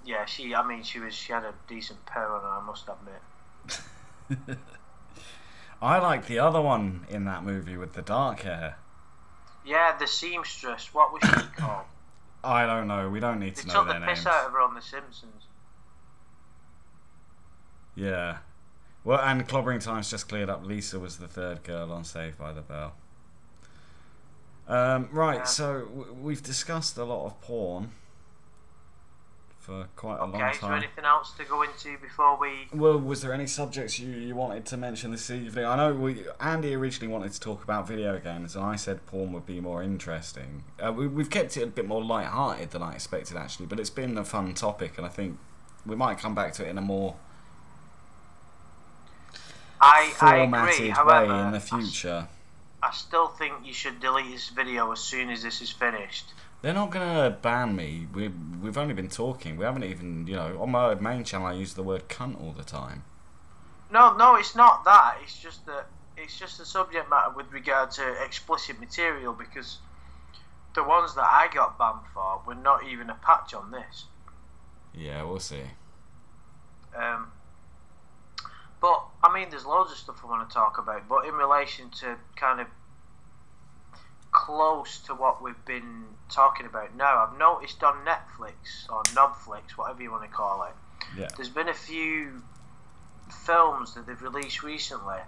Yeah, she had a decent pair on her, I must admit. I like the other one in that movie with the dark hair. Yeah, the seamstress. What was she called? I don't know. We don't need to They know took their the names. piss out of her on The Simpsons. Yeah. Well, and Clobbering Times just cleared up Lisa was the third girl on Saved by the Bell. Right, Yeah. so we've discussed a lot of porn for quite a long time. Okay, is there anything else to go into before we... Well, was there any subjects you wanted to mention this evening? I know Andy originally wanted to talk about video games, and I said porn would be more interesting. We've kept it a bit more light-hearted than I expected, actually, but it's been a fun topic, and I think we might come back to it in a more formatted way in the future. I still think you should delete this video as soon as this is finished. They're not going to ban me. We've only been talking. We haven't even, on my main channel I use the word cunt all the time. No, it's not that. It's just the subject matter with regard to explicit material, because the ones that I got banned for were not even a patch on this. Yeah, we'll see. But, I mean, there's loads of stuff I want to talk about, but in relation to kind of close to what we've been talking about now, I've noticed on Netflix, or Nobflix, whatever you want to call it, yeah, there's been a few films that they've released recently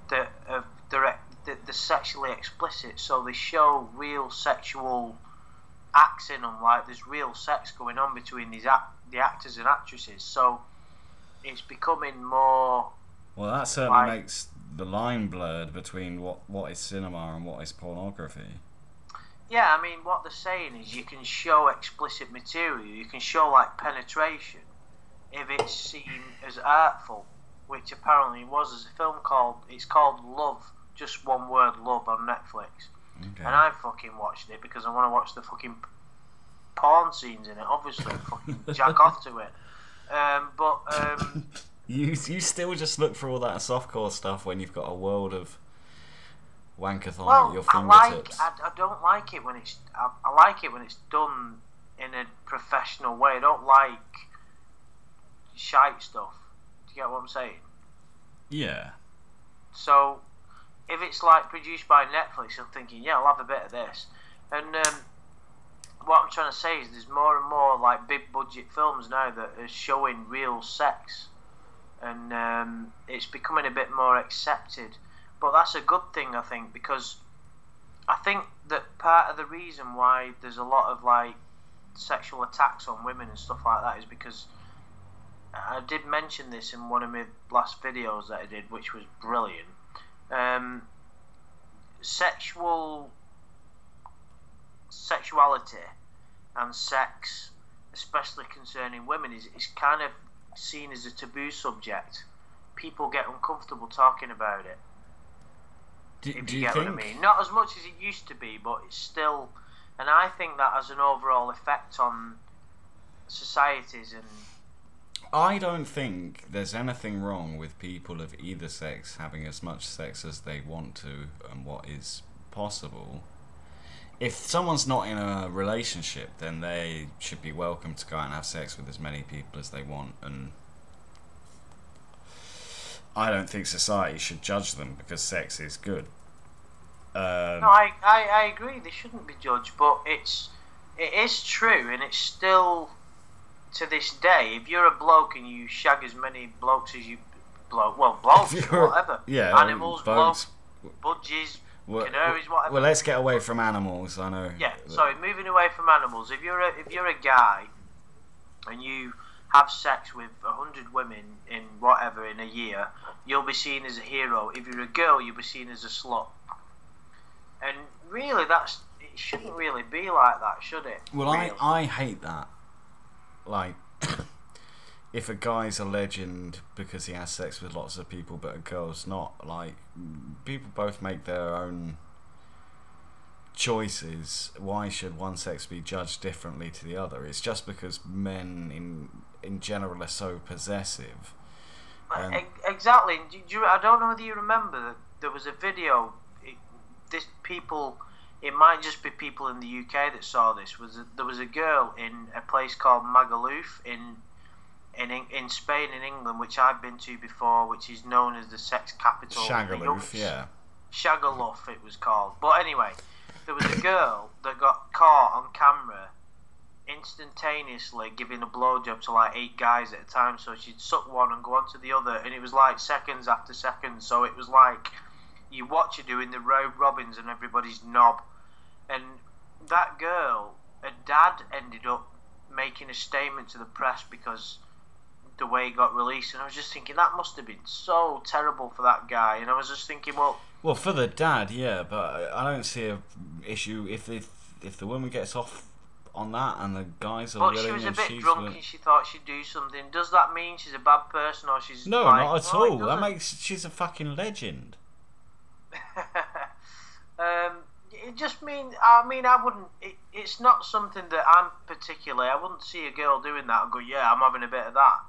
that they're sexually explicit, so they show real sexual acts in them, like there's real sex going on between the actors and actresses, so it's becoming more... Well, that certainly makes the line blurred between what is cinema and what is pornography. Yeah, I mean, what they're saying is you can show explicit material, you can show, like, penetration, if it's seen as artful, which apparently was as a film it's called Love, just one word, Love, on Netflix. Okay. And I fucking watched it because I want to watch the fucking porn scenes in it, obviously, fucking jack off to it. You still just look for all that softcore stuff when you've got a world of wankathon at your fingertips. I don't like it when it's... I like it when it's done in a professional way. I don't like shite stuff. Do you get what I'm saying? Yeah. So, if it's like produced by Netflix, I'm thinking, yeah, I'll have a bit of this. And what I'm trying to say is there's more and more like big budget films now that are showing real sex, and it's becoming a bit more accepted. But that's a good thing, I think, because I think that part of the reason why there's a lot of like sexual attacks on women and stuff like that is because I did mention this in one of my last videos that I did, which was brilliant. Sexuality and sex, especially concerning women, is kind of seen as a taboo subject. People get uncomfortable talking about it. Do you you get think... what I mean? Not as much as it used to be, but it's still... And I think that has an overall effect on societies and... I don't think there's anything wrong with people of either sex having as much sex as they want to and what is possible. If someone's not in a relationship, then they should be welcome to go out and have sex with as many people as they want, and I don't think society should judge them because sex is good. No, I agree, they shouldn't be judged, but it is true, and it's still, to this day, if you're a bloke and you shag as many blokes as you... blokes, whatever. Yeah, animals, blokes, budgies... canaries, whatever. Well, let's get away from animals. I know. Yeah, sorry. Moving away from animals. If you're a guy and you have sex with 100 women in whatever in a year, you'll be seen as a hero. If you're a girl, you'll be seen as a slut. And really, it shouldn't really be like that, should it? Well, really? I hate that. Like, if a guy's a legend because he has sex with lots of people, but a girl's not, like, people both make their own choices. Why should one sex be judged differently to the other? It's just because men in general are so possessive. Exactly. I don't know whether you remember that there was a video. It might just be people in the UK that saw this. There was a girl in a place called Magaluf in Spain and England, which I've been to before, which is known as the sex capital. Shagaloof, yeah. Shagaloof, it was called. But anyway, there was a girl that got caught on camera instantaneously giving a blowjob to like 8 guys at a time. So she'd suck one and go on to the other, and it was like seconds after seconds. So it was like you watch her doing the road robins and everybody's knob. And that girl, her dad ended up making a statement to the press because the way he got released, and I was just thinking that must have been so terrible for that guy. And I was just thinking, well, for the dad, yeah, but I don't see a issue if the woman gets off on that and the guys are willing. But she was a and bit she's drunk willing. and she thought she'd do something. Does that mean she's a bad person or she's No, like, not at no, all. That makes she's a fucking legend. It just mean. I mean, I wouldn't. It's not something that I'm particularly. I wouldn't see a girl doing that and go, "Yeah, I'm having a bit of that."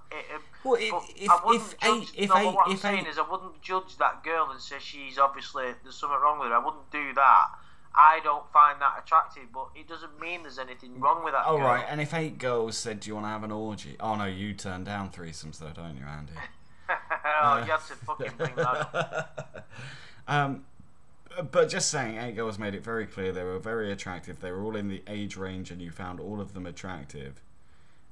What I'm saying is, I wouldn't judge that girl and say she's obviously there's something wrong with her. I wouldn't do that. I don't find that attractive, but it doesn't mean there's anything wrong with that girl. Right, and if 8 girls said, "Do you want to have an orgy?" Oh no, you turn down threesomes though, don't you, Andy? You had to fucking bring that up. But just saying, 8 girls made it very clear they were very attractive. They were all in the age range, and you found all of them attractive.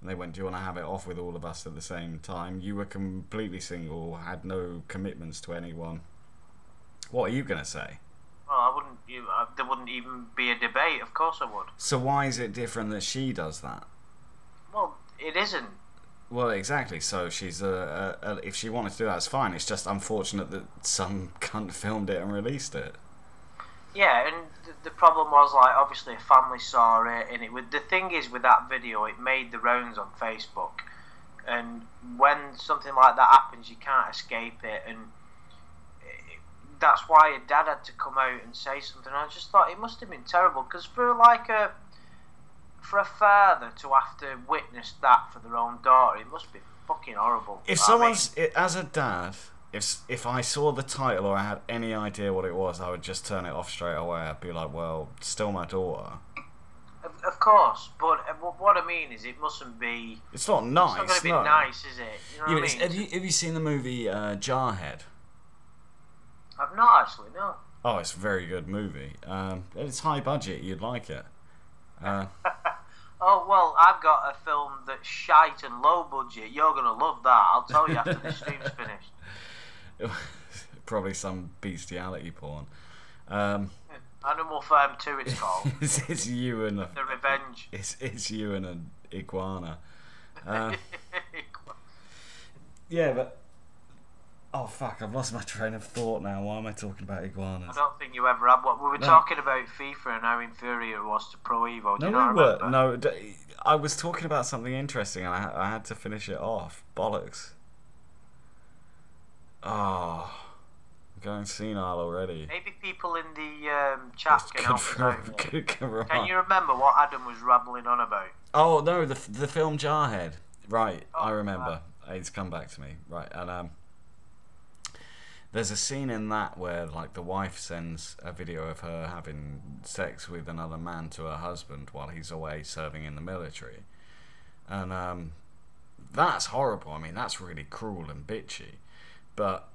And they went, "Do you want to have it off with all of us at the same time?" You were completely single, had no commitments to anyone. What are you going to say? Well, I wouldn't. There wouldn't even be a debate. Of course, I would. So why is it different that she does that? Well, it isn't. Well, exactly. So she's if she wanted to do that, it's fine. It's just unfortunate that some cunt filmed it and released it. Yeah, and the problem was, like, obviously a family saw it, and the thing is with that video, it made the rounds on Facebook, and when something like that happens, you can't escape it, and that's why her dad had to come out and say something. I just thought it must have been terrible, because for a father to have to witness that for their own daughter, it must be fucking horrible. If as a dad, if I saw the title or I had any idea what it was, I would just turn it off straight away. I'd be like, well, still my daughter. Of course, but what I mean is it mustn't be... It's not nice, It's not going to be nice, is it? You know what I mean? Have you seen the movie Jarhead? I've not, actually, no. Oh, it's a very good movie. It's high budget, you'd like it. Oh, well, I've got a film that's shite and low budget. You're going to love that. I'll tell you after the stream's finished. Probably some bestiality porn. Animal Farm 2, it's called. it's you and The Revenge. It's you and an iguana. Yeah, but oh fuck! I've lost my train of thought now. Why am I talking about iguanas? I don't think you ever had one. We were talking about FIFA and how inferior it was to Pro Evo. Do you not remember? No, I was talking about something interesting, and I had to finish it off. Bollocks. Oh, I'm going senile already. Maybe people in the chat can help us out. Can you remember what Adam was rambling on about? Oh no, the film Jarhead. Right, I remember. It's come back to me. Right, and there's a scene in that where like the wife sends a video of her having sex with another man to her husband while he's away serving in the military, and that's horrible. I mean, that's really cruel and bitchy. But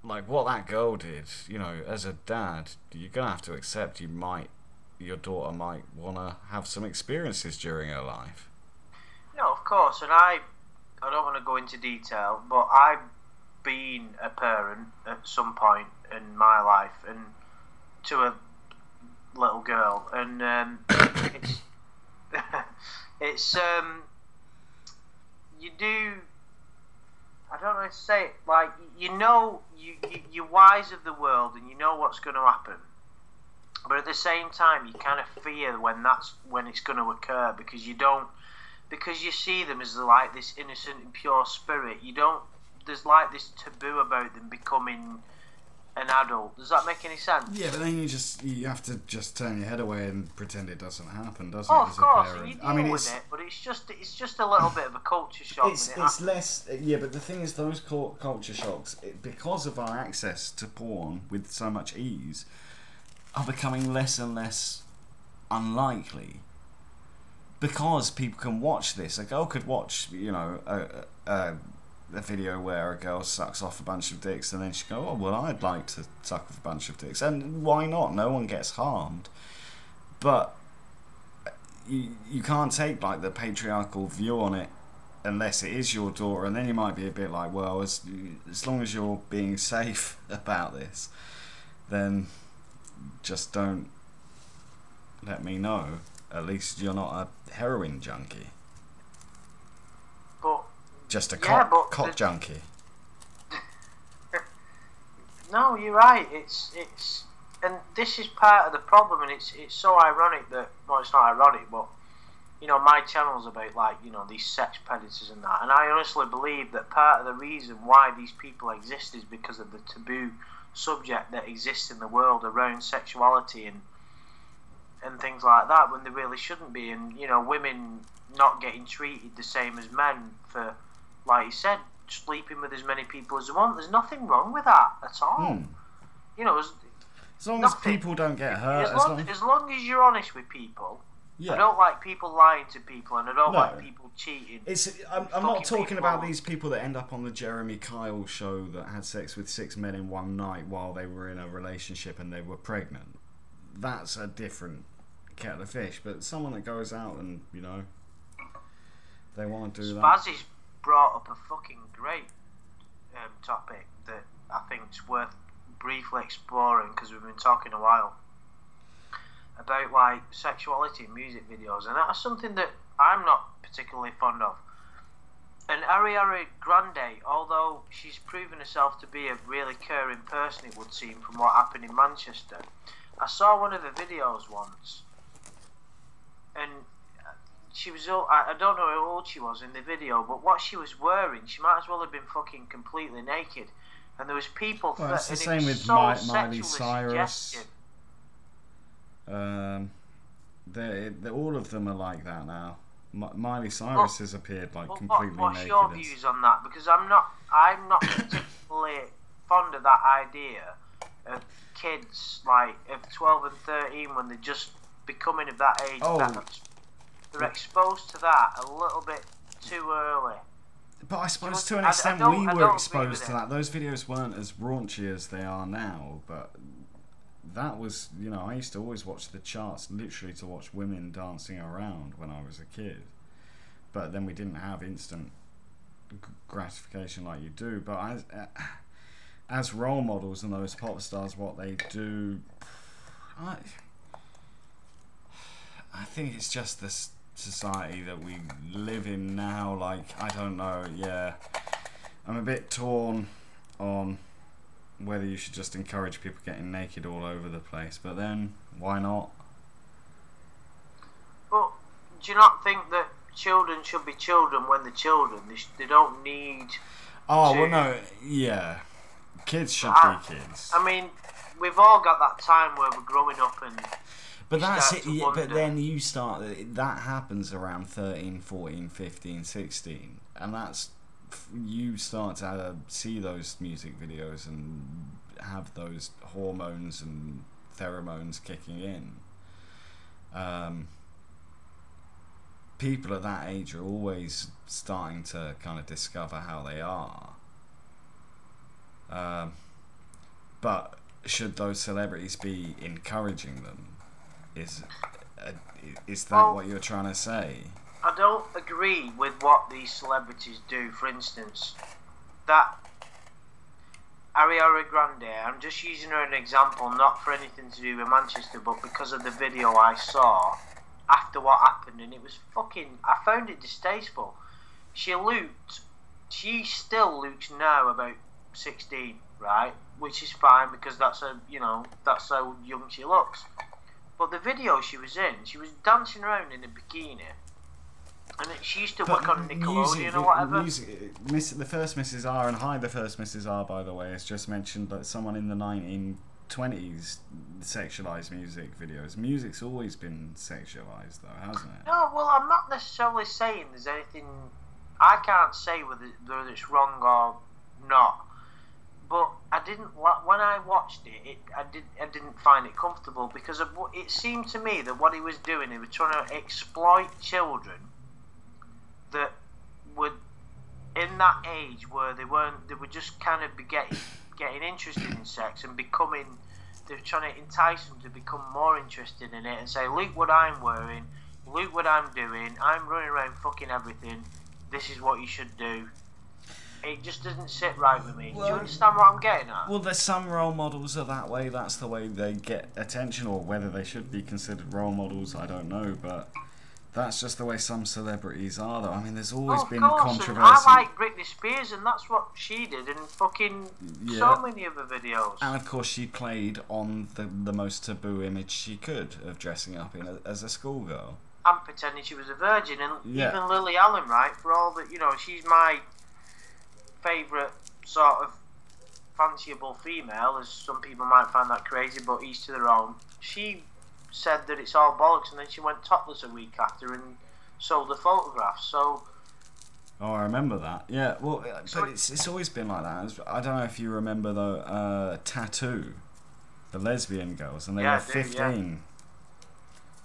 like what that girl did, you know, as a dad, you're gonna have to accept your daughter might wanna have some experiences during her life. No, of course, and I don't want to go into detail, but I've been a parent at some point in my life, and to a little girl, and it's you do. I don't know how to say it. Like, you're wise of the world, and you know what's going to happen. But at the same time, you kind of fear when it's going to occur, because you see them as like this innocent and pure spirit. There's like this taboo about them becoming an adult. Does that make any sense? Yeah, but then you have to just turn your head away and pretend it doesn't happen, doesn't it? Oh, of course, as a parent? you deal with it, but it's just a little bit of a culture shock. It's less, yeah. But the thing is, those culture shocks, because of our access to porn with so much ease, are becoming less and less unlikely. Because people can watch this, a girl could watch, you know, a video where a girl sucks off a bunch of dicks, and then she go, oh well, I'd like to suck off a bunch of dicks, and why not? No one gets harmed. But you can't take like the patriarchal view on it unless it is your daughter, and then you might be a bit like, well, as long as you're being safe about this, then just don't let me know. At least you're not a heroin junkie. But just a yeah, cock junkie. No, you're right. It's and this is part of the problem, and it's so ironic that, well, it's not ironic, but you know, my channel's about, like, you know, these sex predators and that, and I honestly believe that part of the reason why these people exist is because of the taboo subject that exists in the world around sexuality and things like that, when they really shouldn't be. And you know, women not getting treated the same as men for, like you said, sleeping with as many people as they want. There's nothing wrong with that at all. You know, as long as people don't get hurt. As long as you're honest with people. Yeah. I don't like people lying to people, and I don't like people cheating. I'm not talking about these people that end up on the Jeremy Kyle show that had sex with 6 men in one night while they were in a relationship and they were pregnant. That's a different kettle of fish. But someone that goes out and, you know, they want to do that. Spazzy's brought up a fucking great topic that I think is worth briefly exploring, because we've been talking a while about, like, sexuality in music videos, and that's something that I'm not particularly fond of. And Ariana Grande, although she's proven herself to be a really caring person, it would seem, from what happened in Manchester, I saw one of her videos once, and she was, I don't know how old she was in the video, but what she was wearing, she might as well have been fucking completely naked. And there was people... Well, it's the same with so Miley Cyrus. All of them are like that now. Miley Cyrus has appeared like completely naked. What's your views on that? Because I'm not particularly fond of that idea of kids like of 12 and 13 when they're just becoming of that age. They're exposed to that a little bit too early. But I suppose to an extent we were exposed to that. Those videos weren't as raunchy as they are now, but that was, you know, I used to always watch the charts literally to watch women dancing around when I was a kid. But then we didn't have instant gratification like you do. But as role models and those pop stars, what they do, I think it's just this society that we live in now. Like, I don't know, yeah, I'm a bit torn on whether you should just encourage people getting naked all over the place, but then why not? Well, do you not think that children should be children when they're children? They don't need well, no, yeah, kids should be kids. I mean, we've all got that time where we're growing up and but that's it, yeah, but then you start, that happens around 13, 14, 15, 16, and that's, you start to see those music videos and have those hormones and pheromones kicking in. People at that age are always starting to kind of discover how they are. But should those celebrities be encouraging them? Is that what you're trying to say? I don't agree with what these celebrities do. For instance, that Ariana Grande, I'm just using her as an example, not for anything to do with Manchester, but because of the video I saw after what happened, and it was fucking, I found it distasteful. She still looks now about 16, right? Which is fine, because that's how young she looks. But the video she was in, she was dancing around in a bikini. And she used to work on Nickelodeon or whatever. The first Mrs. R, and hi, the first Mrs. R, by the way, has just mentioned that someone in the 1920s sexualized music videos. Music's always been sexualized, though, hasn't it? No, well, I'm not necessarily saying there's anything. I can't say whether it's wrong or not. But when I watched it, I didn't find it comfortable, because it seemed to me that what he was doing, he was trying to exploit children that were in that age where they were just kind of getting interested in sex and they were trying to entice them to become more interested in it and say, look what I'm wearing, look what I'm doing. I'm running around fucking everything. This is what you should do. It just doesn't sit right with me. Well, do you understand what I'm getting at? Well, there's some role models are that way. That's the way they get attention, or whether they should be considered role models, I don't know. But that's just the way some celebrities are, though. I mean, there's always been controversy. I like Britney Spears, and that's what she did in fucking so many other videos. And of course, she played on the most taboo image she could of dressing up as a schoolgirl. And pretending she was a virgin, and even Lily Allen, right? For all that, she's my favourite sort of fanciable female, as some people might find that crazy, but each to their own. She said that it's all bollocks, and then she went topless a week after and sold the photographs. So, oh, I remember that. Yeah, well, but it's always been like that. I don't know if you remember though, Tattoo, the lesbian girls, and they were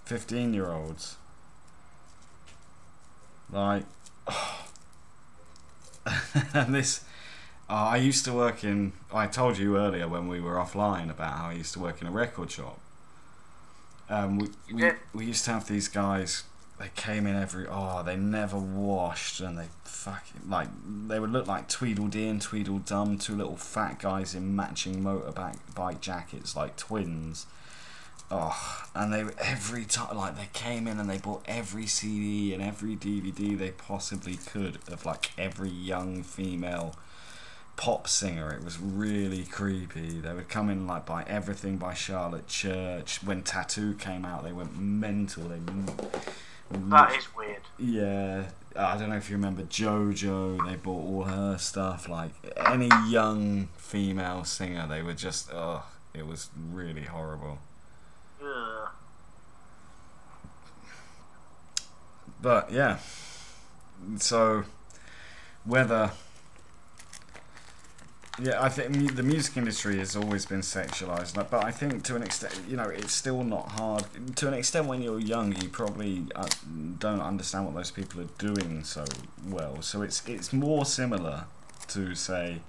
15-year-olds. Like, and this. I used to work in. I told you earlier when we were offline about how I used to work in a record shop. We used to have these guys. They came in they never washed, and they they would look like Tweedledee and Tweedledum, two little fat guys in matching motorbike jackets like twins. And they every time they came in and they bought every CD and every DVD they possibly could of every young female pop singer. It was really creepy. They would come in buy everything by Charlotte Church. When Tattoo came out, they went mental. That is weird. Yeah, I don't know if you remember JoJo. They bought all her stuff. Any young female singer, they were just it was really horrible. Yeah. But yeah, so whether. Yeah, I think the music industry has always been sexualized, but I think to an extent, it's still not hard. To an extent, when you're young, you probably don't understand what those people are doing so well. So it's more similar to, say,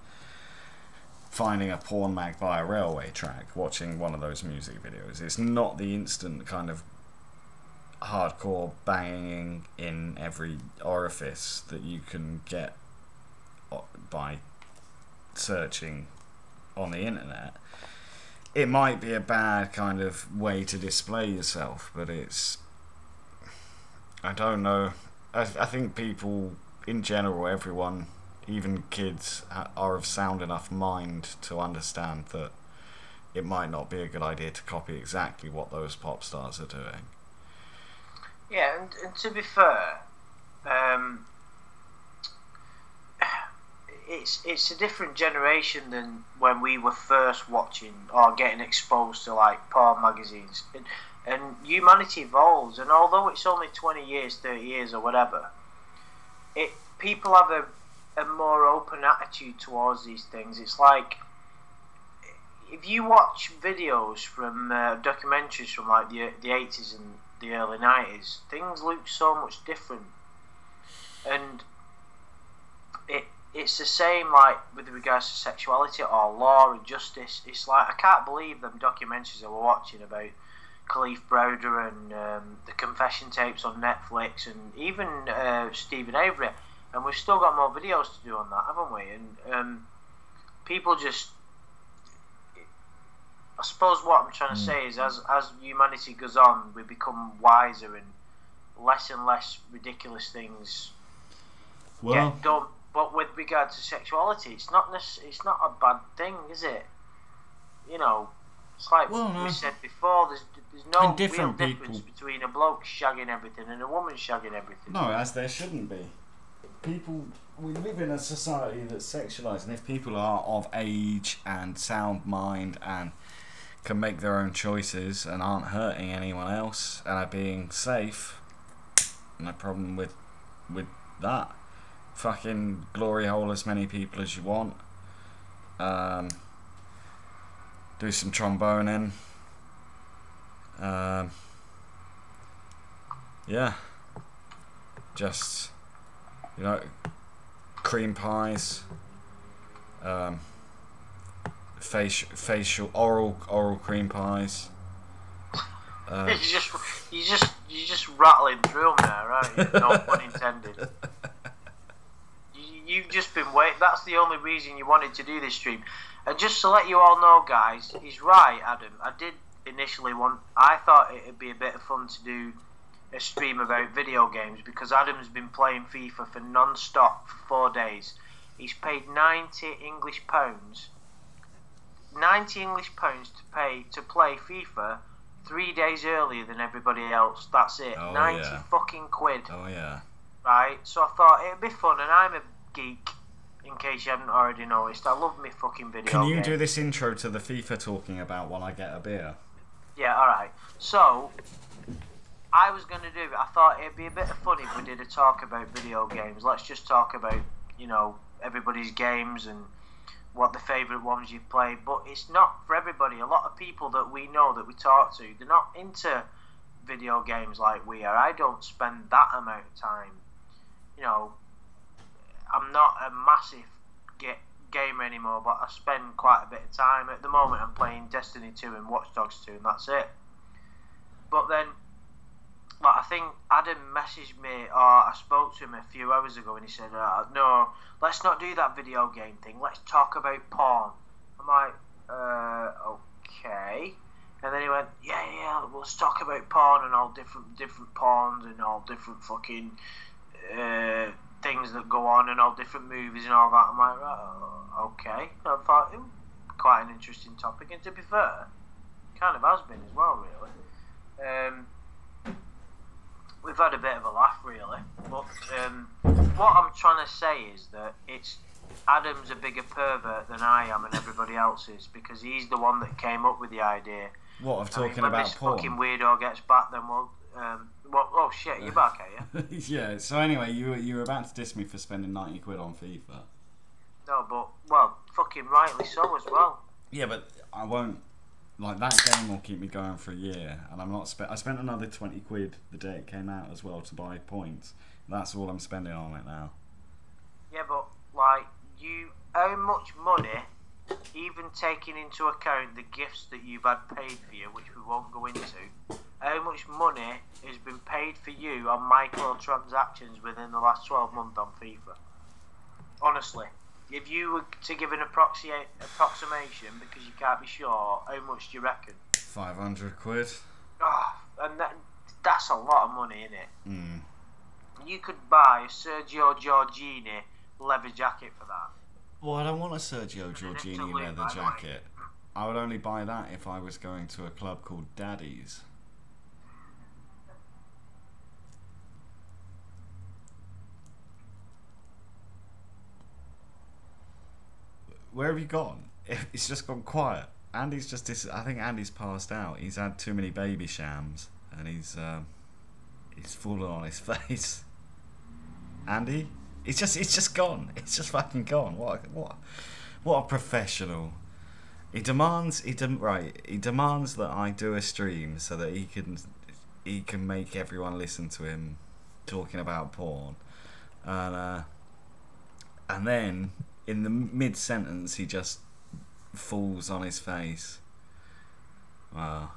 finding a porn mag by a railway track, watching one of those music videos. It's not the instant kind of hardcore banging in every orifice that you can get by searching on the internet. It might be a bad kind of way to display yourself, but I don't know. I think people in general, everyone, even kids, are of sound enough mind to understand that it might not be a good idea to copy exactly what those pop stars are doing. Yeah, and to be fair, it's a different generation than when we were first watching or getting exposed to porn magazines, and humanity evolves, and although it's only 20 years, 30 years or whatever, people have a more open attitude towards these things. It's if you watch videos from documentaries from the 80s and the early 90s, things look so much different, and it's the same with regards to sexuality or law and justice. It's I can't believe them documentaries that we're watching about Khalif Browder and the confession tapes on Netflix, and even Stephen Avery, and we've still got more videos to do on that, haven't we? And people just, I suppose what I'm trying to say is, as humanity goes on, we become wiser, and less ridiculous things get done. But with regard to sexuality, it's not a bad thing, is it? It's we said before. There's no real difference between a bloke shagging everything and a woman shagging everything. No, as there shouldn't be. We live in a society that's sexualized, and if people are of age and sound mind and can make their own choices and aren't hurting anyone else and are being safe, no problem with that. Fucking glory hole as many people as you want. Do some tromboning. Yeah. Just, cream pies. Facial oral cream pies. you're just rattling through them there, right? No pun intended. You've just been waiting. That's the only reason you wanted to do this stream. And just to let you all know, guys, he's right, Adam. I did initially want. I thought it'd be a bit of fun to do a stream about video games because Adam's been playing FIFA for non-stop for 4 days. He's paid £90 to play FIFA 3 days earlier than everybody else. That's it. Oh, 90 yeah. fucking quid. Oh yeah. Right? So I thought it'd be fun, and I'm a geek, in case you haven't already noticed. I love me fucking video Can you games. do this intro to the FIFA talking about while I get a beer? Yeah, alright. So, I was going to do it. I thought it'd be a bit of fun if we did a talk about video games. Let's just talk about, everybody's games and what the favourite ones you've played. But it's not for everybody. A lot of people that we know, that we talk to, they're not into video games like we are. I don't spend that amount of time. I'm not a massive gamer anymore, but I spend quite a bit of time. At the moment, I'm playing Destiny 2 and Watch Dogs 2, and that's it. But then, I think Adam messaged me, or I spoke to him a few hours ago, and he said, no, let's not do that video game thing. Let's talk about porn. I'm like, okay. And then he went, yeah, let's talk about porn and all different porns and all different fucking things that go on and all different movies and all that. I'm like, okay. I thought it was quite an interesting topic, and to be fair, kind of has been as well, really. We've had a bit of a laugh, really. But what I'm trying to say is that Adam's a bigger pervert than I am and everybody else is, because he's the one that came up with the idea. What, of talking about this porn? Fucking weirdo gets back, then we'll. Oh shit, you're back, are you? Yeah. So anyway, you were about to diss me for spending 90 quid on FIFA. No, but fucking rightly so as well. Yeah, but I won't. Like, that game will keep me going for a year, and I'm not. I spent another 20 quid the day it came out as well to buy points. That's all I'm spending on it now. Yeah, but how much money, even taking into account the gifts that you've had paid for you, which we won't go into, how much money has been paid for you on microtransactions within the last 12 months on FIFA? Honestly, if you were to give an approximation, because you can't be sure, how much do you reckon? 500 quid. And that's a lot of money, innit? Mm. You could buy a Sergio Giorgini leather jacket for that. Well, I don't want a Sergio Giorgini leather jacket. I would only buy that if I was going to a club called Daddy's. Where have you gone? It's just gone quiet. Andy's just I think Andy's passed out. He's had too many baby shams, and he's fallen on his face. Andy, it's just gone. It's just fucking gone. What a professional. He demands that I do a stream so that he can make everyone listen to him talking about porn, and then in the mid-sentence he just falls on his face. Wow.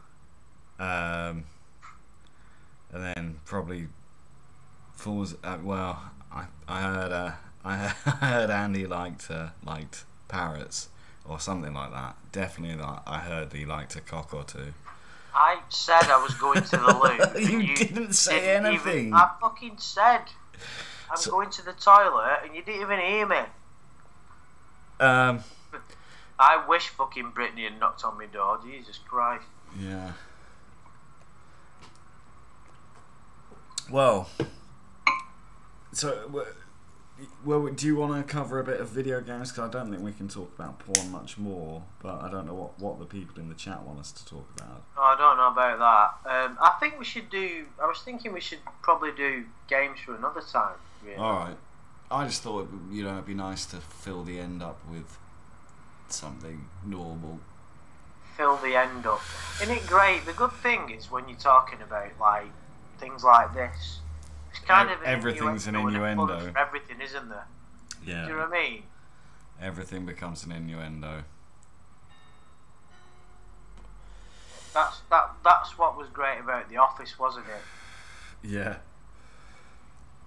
And then probably falls. I heard Andy liked parrots or something like that. Definitely, I heard he liked a cock or two. I said I was going to the loo. You didn't say anything. I fucking said I'm going to the toilet, and you didn't even hear me. I wish fucking Brittany had knocked on my door. Jesus Christ. Yeah. Well, so, do you want to cover a bit of video games? Because I don't think we can talk about porn much more, but I don't know what the people in the chat want us to talk about. Oh, I don't know about that. I think we should do. I was thinking we should probably do games for another time. Really. All right. I just thought it'd be nice to fill the end up with something normal. Fill the end up. Isn't it great? The good thing is when you're talking about things like this, it's kind of everything's an innuendo. For everything, isn't there? Yeah. Do you know what I mean? Everything becomes an innuendo. That's what was great about The Office, wasn't it? Yeah.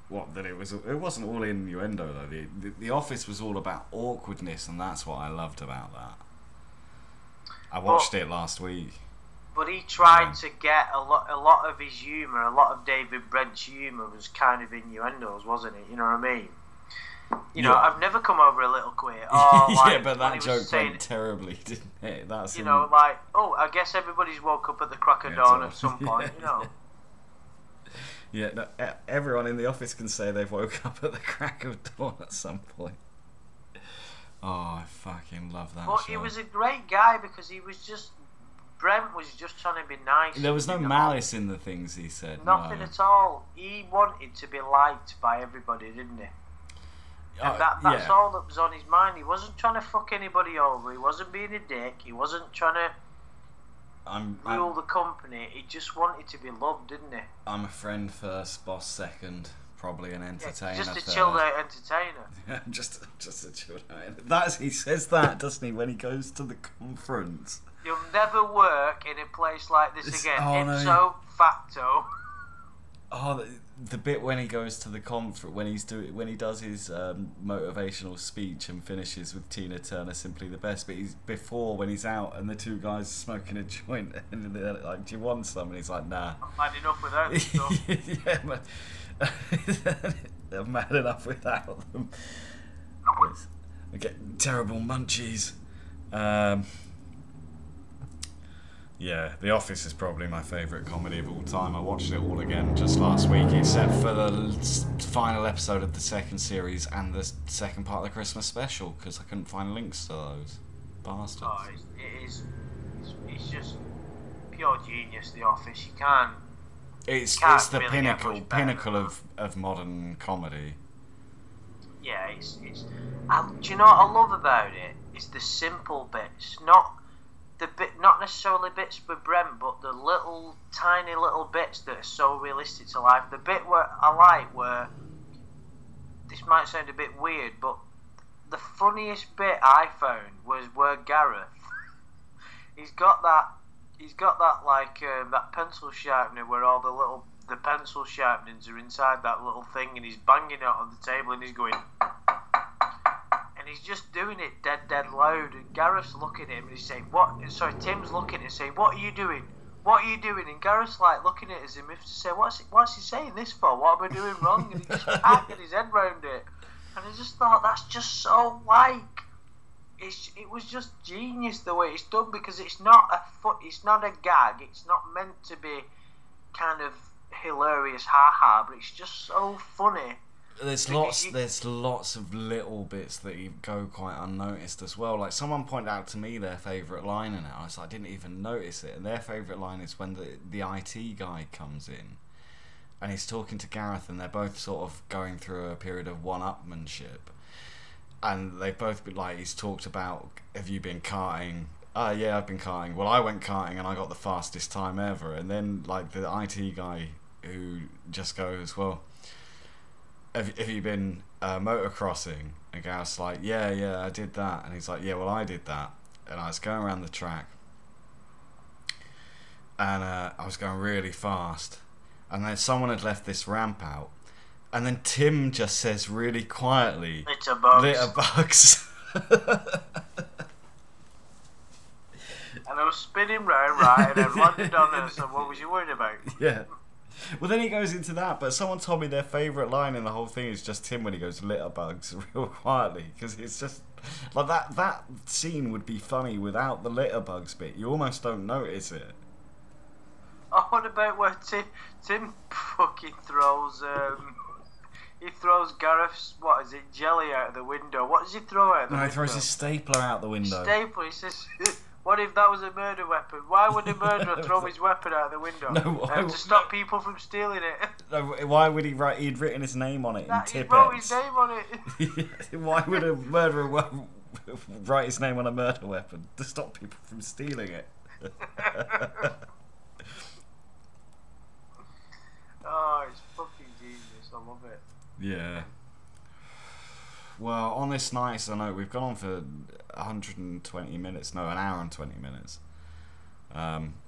What, that it wasn't all innuendo though. The Office was all about awkwardness, and that's what I loved about that. I watched it last week. But he tried to get a lot of his humour, a lot of David Brent's humour was kind of innuendos, wasn't it? You know what I mean? You know, I've never come over a little queer. Yeah, but that joke went terribly, didn't it? That's know, like, I guess everybody's woke up at the crack of dawn at some point, you know. Yeah, no, everyone in the office can say they've woke up at the crack of dawn at some point. Oh, I fucking love that show. He was a great guy because he was just... Brent was just trying to be nice. There was no malice in the things he said. Nothing at all. He wanted to be liked by everybody, didn't he? And that's all that was on his mind. He wasn't trying to fuck anybody over. He wasn't being a dick. He wasn't trying to rule the company. He just wanted to be loved, didn't he? I'm a friend first, boss second, probably an entertainer. Just a chilled out entertainer. Yeah, just a chilled out. He says that, doesn't he, when he goes to the conference? You'll never work in a place like this again. Ipso facto. Oh, the bit when he goes to the conference, when he does his motivational speech and finishes with Tina Turner, "Simply the Best." But he's before, when he's out and the two guys are smoking a joint, and they're like, "Do you want some?" And he's like, "Nah, I'm mad enough without this stuff." Yeah, man. They're mad enough without them. I get terrible munchies. Yeah, The Office is probably my favourite comedy of all time. I watched it all again just last week, except for the final episode of the second series and the second part of the Christmas special, because I couldn't find links to those bastards. Oh, it's just pure genius, The Office. You can't. It's the really pinnacle of modern comedy. Yeah, it's. Do you know what I love about it? It's the simple bits, not necessarily bits with Brent, but the tiny little bits that are so realistic to life. The bit where I like, where this might sound a bit weird, but the funniest bit I found was where Gareth, he's got that like that pencil sharpener where all the pencil sharpenings are inside that little thing, and he's banging it on the table and he's going. And he's just doing it dead loud, and Gareth's looking at him and he's saying, "What?" Sorry, Tim's looking at him saying, "What are you doing? What are you doing?" And Gareth's like looking at him as if to say, "What's he saying this for? What am I doing wrong?" And he just can't get his head round it. And I just thought, that's just so like, it was just genius the way it's done, because it's not a gag. It's not meant to be kind of hilarious, but it's just so funny. There's lots of little bits that go quite unnoticed as well. Like, someone pointed out to me their favourite line in it. I was like, I didn't even notice it. And their favourite line is when the IT guy comes in and he's talking to Gareth, and they're both sort of going through a period of one-upmanship. And they've both been like, he's talked about, have you been karting? Yeah, I've been karting. Well, I went karting and I got the fastest time ever. And then like the IT guy who just goes, well, have you been motocrossing? And Gareth's like, yeah, I did that. And he's like, yeah, well, I did that. And I was going around the track, and I was going really fast. And then someone had left this ramp out. And then Tim just says really quietly, "Litter bugs." And I was spinning right, and I landed on her, so what was you worried about? Yeah. Well, then he goes into that, but someone told me their favourite line in the whole thing is just Tim when he goes, "Litter bugs," real quietly, because it's just like that scene would be funny without the litter bugs bit. You almost don't notice it. Oh, what about where Tim fucking throws he throws Gareth's, what is it, jelly out of the window? What does he throw out the window? No, he throws his stapler out the window. Stapler, he says, what if that was a murder weapon? Why would a murderer throw his weapon out the window? No, to stop people from stealing it. No, why would he write? He'd written his name on it in Tippets. He wrote his name on it. Why would a murderer write his name on a murder weapon? To stop people from stealing it. Oh, it's fucking genius. I love it. Yeah. Well, on this nice note, we've gone on for 120 minutes. No, an hour and 20 minutes.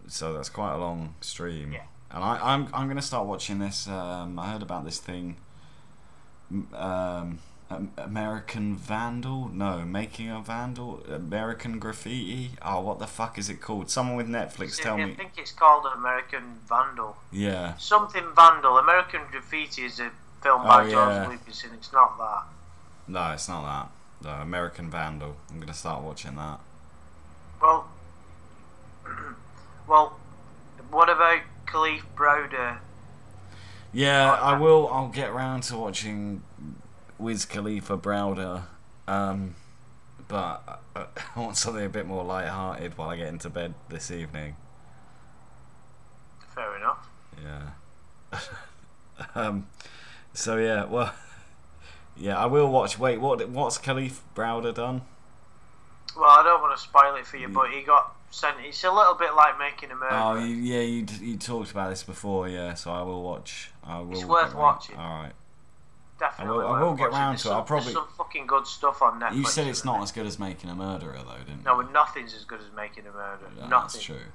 So that's quite a long stream. Yeah. And I'm gonna start watching this. I heard about this thing. American Vandal? No, Making a Vandal? American Graffiti? Oh, what the fuck is it called? Someone with Netflix tell me. I think it's called American Vandal. Yeah. Something Vandal. American Graffiti is a film by George yeah. Lucas, and it's not that. No, it's not that. No, American Vandal. I'm gonna start watching that. Well, well, what about Khalif Browder? Yeah, I will. I'll get round to watching Wiz Khalifa Browder, but I want something a bit more light-hearted while I get into bed this evening. Fair enough. Yeah. So yeah, well, yeah, I will watch. Wait, what's Khalif Browder done? Well, I don't want to spoil it for you, but he got sent. It's a little bit like Making a Murderer. Oh, you talked about this before, yeah. So I will watch. It's worth watching. All right. Definitely. I will get round to it. I'll probably. There's some fucking good stuff on Netflix. You said it's not as good as Making a Murderer, though, didn't you? No, but nothing's as good as Making a Murderer. Yeah, Nothing. that's true.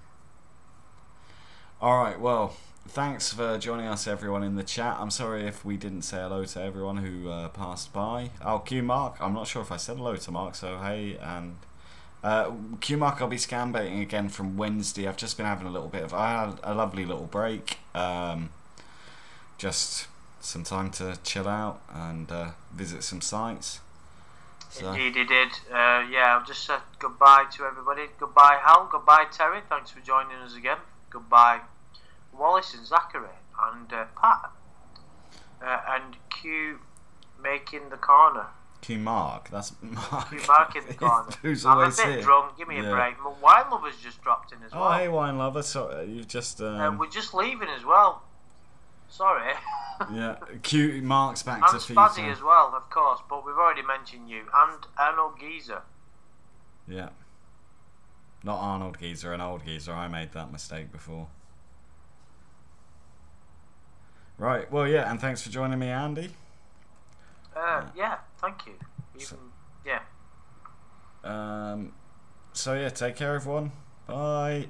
All right. Well, thanks for joining us, everyone in the chat. I'm sorry if we didn't say hello to everyone who passed by. Oh, Q Mark. I'm not sure if I said hello to Mark. So hey, and Q Mark, I'll be scam baiting again from Wednesday. I've just been having a little bit of. I had a lovely little break. Just some time to chill out and visit some sites. So. Indeed, he did. Yeah, I'll just say goodbye to everybody. Goodbye, Hal. Goodbye, Terry. Thanks for joining us again. Goodbye, Wallace and Zachary and Pat and Q making the corner. Q Mark, that's Mark. Q Mark in the corner. Who's I'm a always bit here. drunk. Give me a break. My wine lover's just dropped in as well. Oh, hey, wine lover. So you've just. We're just leaving as well. Sorry. Yeah, Q Mark's back and to Spazzy FIFA. as well, of course, but we've already mentioned you and Arnold Geezer. Yeah. Not Arnold Geezer, an old geezer. I made that mistake before. Right, well, yeah, and thanks for joining me, Andy. Yeah, thank you. Yeah. So, yeah, take care, everyone. Bye.